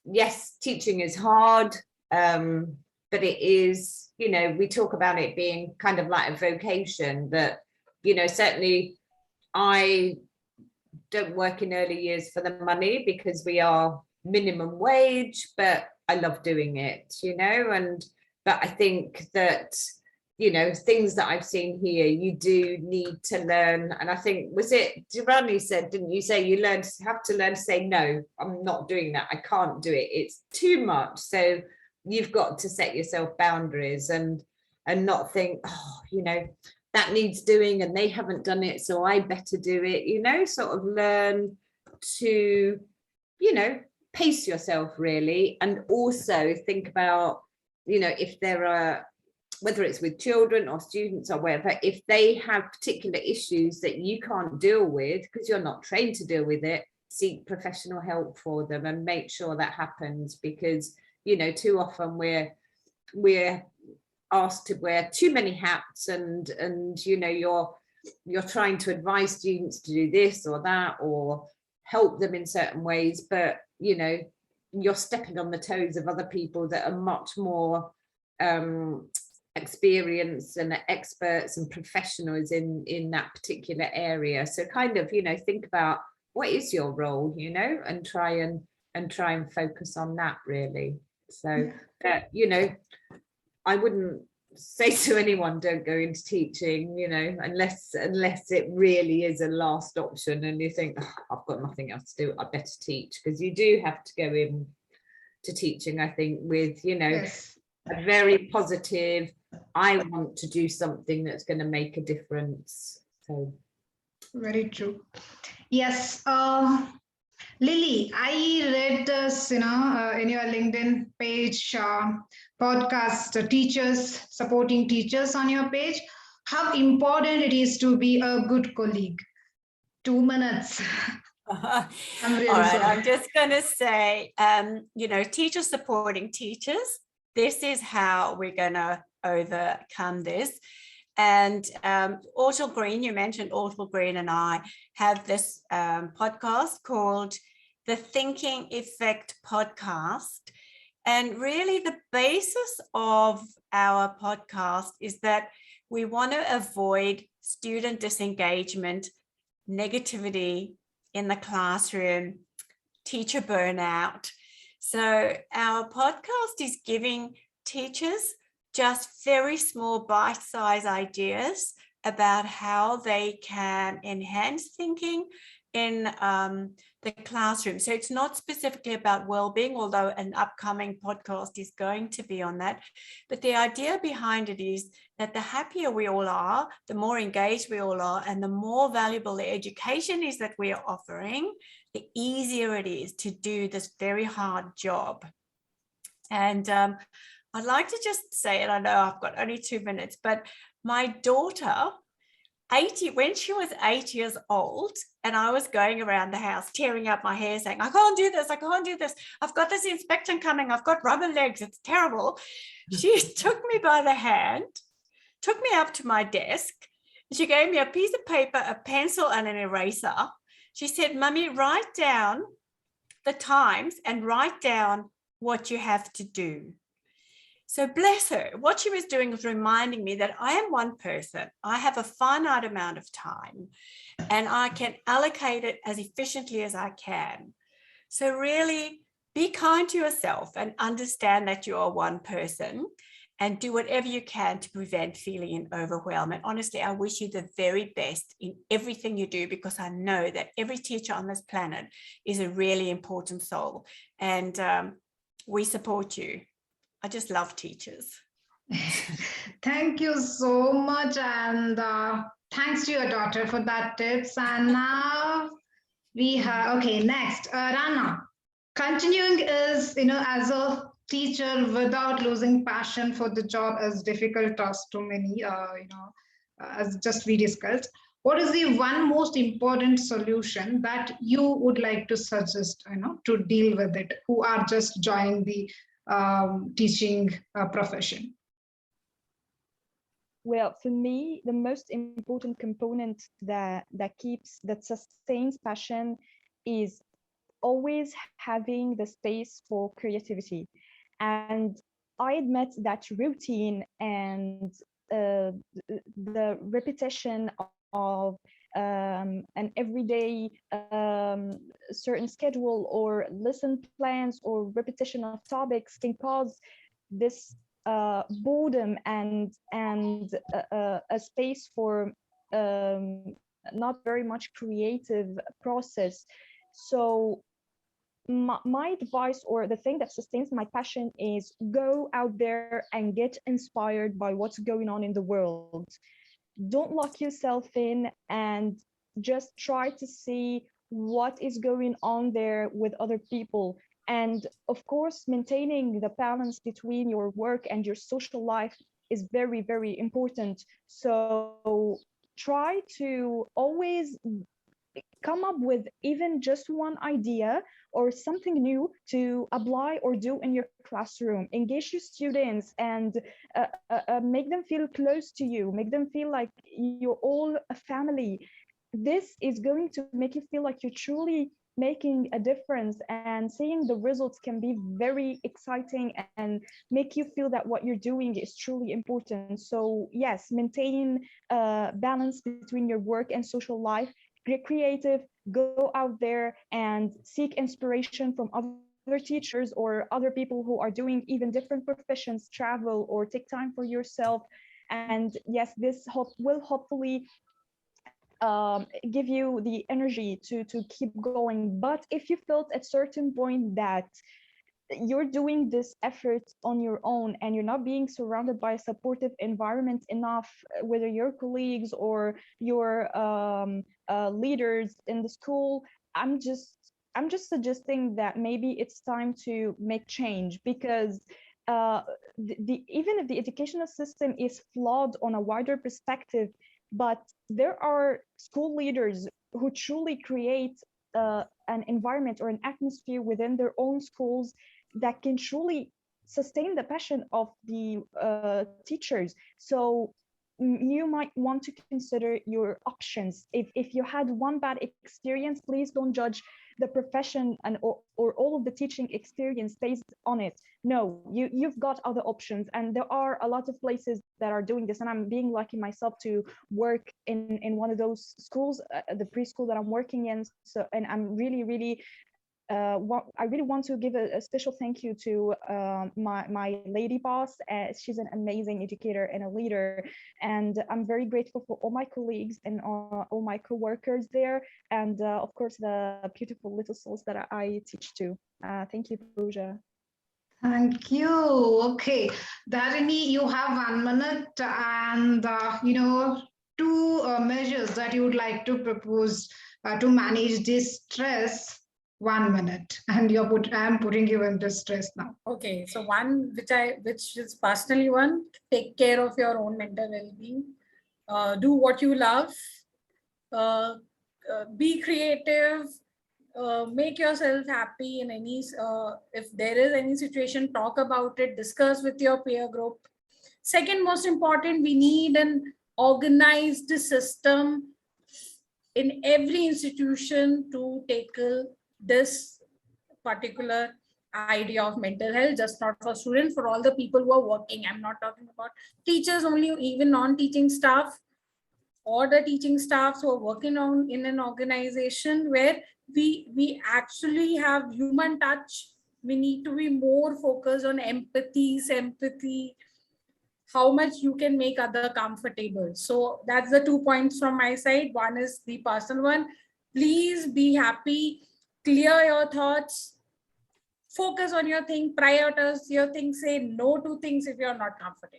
yes, teaching is hard, but it is, we talk about it being kind of like a vocation, that, certainly I don't work in early years for the money because we are minimum wage, but I love doing it, but I think that, things that I've seen here, you do need to learn. And I think, was it Durrani said, didn't you say you have to learn to say, no, I'm not doing that. I can't do it. It's too much. So you've got to set yourself boundaries and not think, that needs doing and they haven't done it, so I better do it, sort of learn to, pace yourself really. And also think about, if there are, whether it's with children or students or whatever, if they have particular issues that you can't deal with because you're not trained to deal with it, seek professional help for them and make sure that happens, because too often we're asked to wear too many hats, and you're trying to advise students to do this or that or help them in certain ways, but you're stepping on the toes of other people that are much more experienced and experts and professionals in that particular area. So kind of think about what is your role, and try and focus on that really. So I wouldn't say to anyone don't go into teaching, unless it really is a last option and you think, oh, I've got nothing else to do, I better teach, because you do have to go in to teaching, I think, with Yes. a very positive, I want to do something that's going to make a difference. So Very true. Yes. Lily, I read this, in your LinkedIn page, podcast, teachers, supporting teachers on your page, how important it is to be a good colleague. 2 minutes. I'm really All right, sorry. I'm just going to say, teachers supporting teachers, this is how we're going to overcome this. And Ortal Green, you mentioned Ortal Green and I have this podcast called the Thinking Effect Podcast. And really the basis of our podcast is that we want to avoid student disengagement, negativity in the classroom, teacher burnout. So our podcast is giving teachers just very small bite-sized ideas about how they can enhance thinking in the classroom. So it's not specifically about well-being, although an upcoming podcast is going to be on that. But the idea behind it is that the happier we all are, the more engaged we all are, and the more valuable the education is that we are offering, the easier it is to do this very hard job. And I'd like to just say, and I know I've got only 2 minutes, but my daughter when she was 8 years old, and I was going around the house tearing up my hair saying, I can't do this, I can't do this. I've got this inspection coming. I've got rubber legs. It's terrible. She took me by the hand, took me up to my desk. She gave me a piece of paper, a pencil, and an eraser. She said, Mummy, write down the times and write down what you have to do. So bless her, what she was doing was reminding me that I am one person. I have a finite amount of time and I can allocate it as efficiently as I can. So really be kind to yourself and understand that you are one person and do whatever you can to prevent feeling overwhelmed. And honestly, I wish you the very best in everything you do, because I know that every teacher on this planet is a really important soul, and we support you. I just love teachers. Thank you so much, and thanks to your daughter for that tips. And now we have, okay, next, Rana. Continuing is, as a teacher without losing passion for the job is difficult task to many, as just we discussed. What is the one most important solution that you would like to suggest, to deal with it, who are just joining the teaching profession? Well, for me, the most important component that sustains passion is always having the space for creativity. And I admit that routine and the repetition of an everyday certain schedule or lesson plans or repetition of topics can cause this boredom and a space for not very much creative process. So my advice, or the thing that sustains my passion, is go out there and get inspired by what's going on in the world. Don't lock yourself in, and just try to see what is going on there with other people. And of course, maintaining the balance between your work and your social life is very, very important. So try to always come up with even just one idea or something new to apply or do in your classroom. Engage your students and make them feel close to you, make them feel like you're all a family. This is going to make you feel like you're truly making a difference, and seeing the results can be very exciting and make you feel that what you're doing is truly important. So yes, maintain balance between your work and social life. Get creative, go out there and seek inspiration from other teachers or other people who are doing even different professions, travel or take time for yourself. And yes, this will hopefully give you the energy to keep going. But if you felt at certain point that you're doing this effort on your own and you're not being surrounded by a supportive environment enough, whether your colleagues or your leaders in the school, I'm just suggesting that maybe it's time to make change, because even if the educational system is flawed on a wider perspective, but there are school leaders who truly create an environment or an atmosphere within their own schools that can truly sustain the passion of the teachers. So you might want to consider your options. If you had one bad experience, please don't judge the profession and or all of the teaching experience based on it. No, you've got other options, and there are a lot of places that are doing this, and I'm being lucky myself to work in one of those schools, the preschool that I'm working in. So, and I'm really I really want to give a special thank you to my lady boss. She's an amazing educator and a leader, and I'm very grateful for all my colleagues and all my co-workers there, and of course the beautiful little souls that I teach to. Thank you, Pooja. Thank you. Okay, Dharini, you have 1 minute, and two measures that you would like to propose to manage this stress. 1 minute, and I'm putting you into stress now. Okay, so one which is personally one, take care of your own mental well-being. do what you love, be creative, make yourself happy in any, if there is any situation, talk about it, discuss with your peer group. Second most important, we need an organized system in every institution to tackle this particular idea of mental health, just not for students, for all the people who are working. I'm not talking about teachers only, even non-teaching staff or the teaching staffs who are working on in an organization where we actually have human touch. We need to be more focused on empathy, sympathy, how much you can make other comfortable. So that's the 2 points from my side. One is the personal one. Please be happy, clear your thoughts, focus on your thing, prioritize your thing, say no to things if you're not comfortable.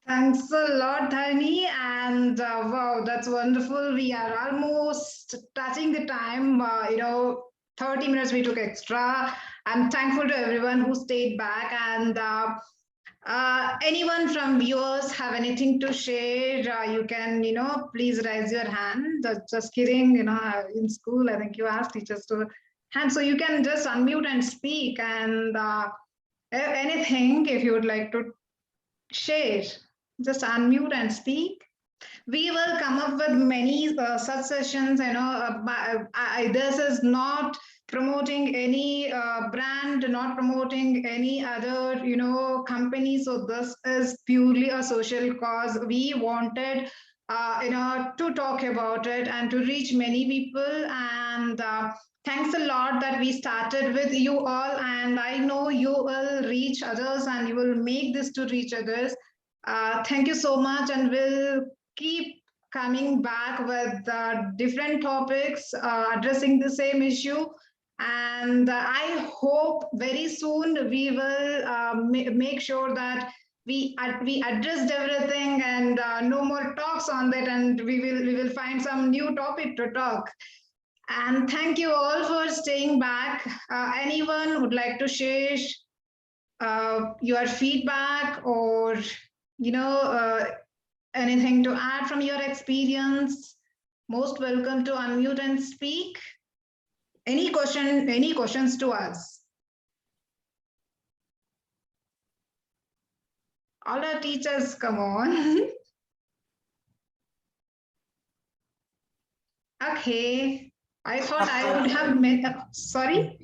Thanks a lot, Dhani. And wow, that's wonderful. We are almost touching the time, 30 minutes we took extra. I'm thankful to everyone who stayed back. And anyone from viewers have anything to share, you can, please raise your hand. Just kidding, in school, I think you asked teachers to hand. So you can just unmute and speak, and anything if you would like to share, just unmute and speak. We will come up with many such sessions. This is not promoting any brand, not promoting any other company. So this is purely a social cause. We wanted to talk about it and to reach many people. And thanks a lot that we started with you all, and I know you will reach others and you will make this to reach others. Thank you so much, and we'll keep coming back with different topics addressing the same issue. And I hope very soon we will make sure that we addressed everything, and no more talks on that, and we will find some new topic to talk. And thank you all for staying back. Anyone would like to share your feedback or anything to add from your experience? Most welcome to unmute and speak. Any questions to us? All our teachers, come on. Okay, I thought I would have made, sorry?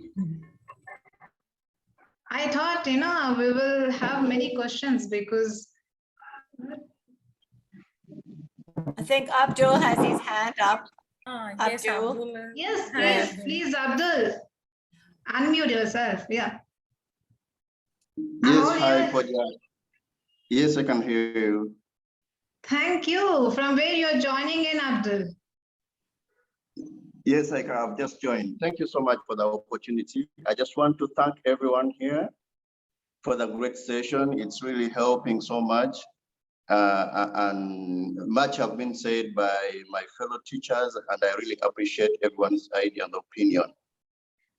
I thought, we will have many questions because I think Abdul has his hand up. Yes, Abdul. Yes, please, Abdul. Unmute yourself. Yeah. Yes, hi, Pooja. Yes, I can hear you. Thank you. From where you're joining in, Abdul? Yes, I've just joined. Thank you so much for the opportunity. I just want to thank everyone here for the great session. It's really helping so much. And much have been said by my fellow teachers, and I really appreciate everyone's idea and opinion.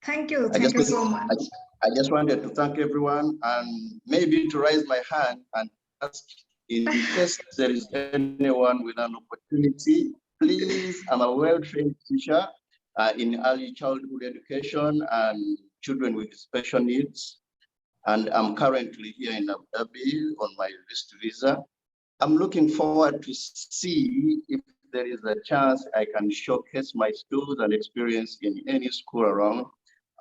Thank you. Thank you so much. I just wanted to thank everyone, and maybe to raise my hand and ask, in case there is anyone with an opportunity, please, I'm a well-trained teacher in early childhood education and children with special needs. And I'm currently here in Abu Dhabi on my visitor visa. I'm looking forward to see if there is a chance I can showcase my skills and experience in any school around.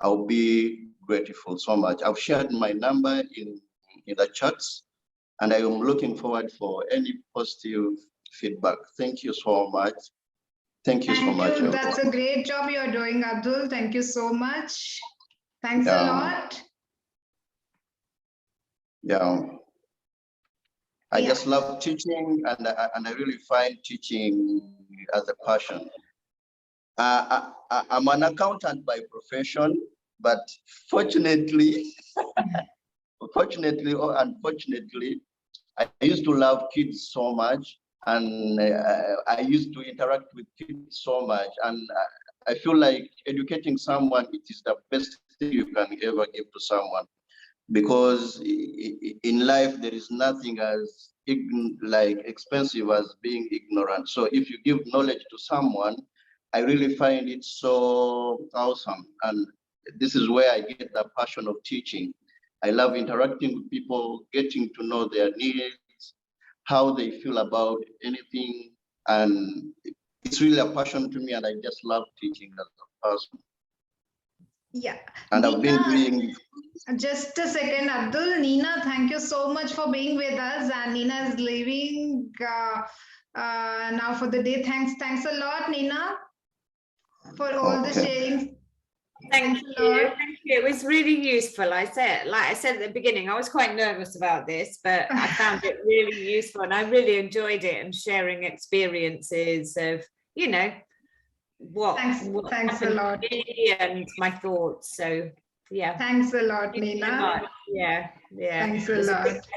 I'll be grateful so much. I've shared my number in the chats, and I am looking forward for any positive feedback. Thank you so much. Thank you so much. That's a great job you're doing, Abdul. Thank you so much. Thanks a lot. Yeah. I just love teaching, and I really find teaching as a passion. I'm an accountant by profession, but fortunately, fortunately or unfortunately, I used to love kids so much, and I used to interact with kids so much, and I feel like educating someone, it is the best thing you can ever give to someone. Because in life, there is nothing as like expensive as being ignorant. So if you give knowledge to someone, I really find it so awesome. And this is where I get the passion of teaching. I love interacting with people, getting to know their needs, how they feel about anything. And it's really a passion to me, and I just love teaching as a person. Yeah. And I've been doing. Just a second, Abdul. Nina, thank you so much for being with us. And Nina is leaving now for the day. Thanks a lot, Nina, for all the sharing. Thank you. Thank you. It was really useful. Like I said at the beginning, I was quite nervous about this, but I found it really useful, and I really enjoyed it, and sharing experiences of, you know, what thanks a lot, to me and my thoughts. So yeah. Thanks a lot, Nina. Yeah. Thanks a lot.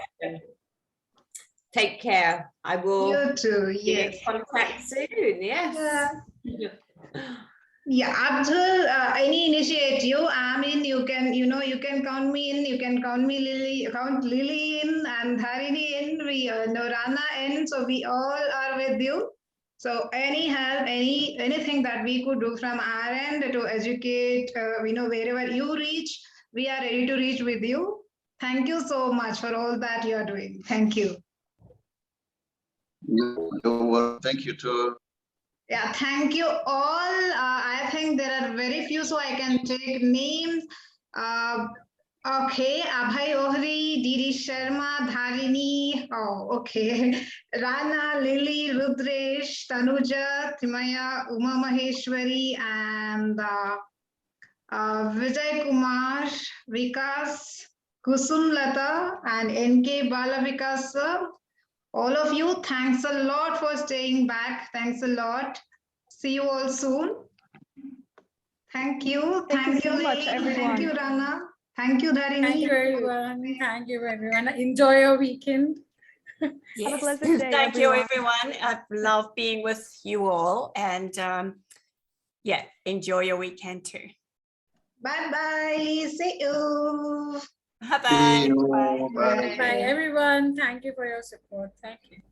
Take care. I will. You too. Yes. Be in contact soon. Yes. Yeah. Yeah, Abdul, any initiative, I mean, you can count me in, you can count Lily in, and Dharini in, we know Rana in, so we all are with you. So any help, anything that we could do from our end to educate, wherever you reach, we are ready to reach with you. Thank you so much for all that you are doing. Thank you. Well, thank you too. Yeah, thank you all. I think there are very few, so I can take names. Okay, Abhay Ohri, Didi Sharma, Dharini. Oh, okay. Rana, Lily, Rudresh, Tanuja, Timaya, Uma Maheshwari, and Vijay Kumar, Vikas, Kusum Lata, and NK Balavikas sir. All of you, thanks a lot for staying back. Thanks a lot. See you all soon. Thank you. Thank you so much, everyone. Thank you, Rana. Thank you, Dharini. Thank you, everyone. Thank you, everyone. Enjoy your weekend. Yes. Have a pleasant day, Thank you, everyone. I love being with you all. And yeah, enjoy your weekend too. Bye-bye. See you. Bye-bye. Bye, everyone. Thank you for your support. Thank you.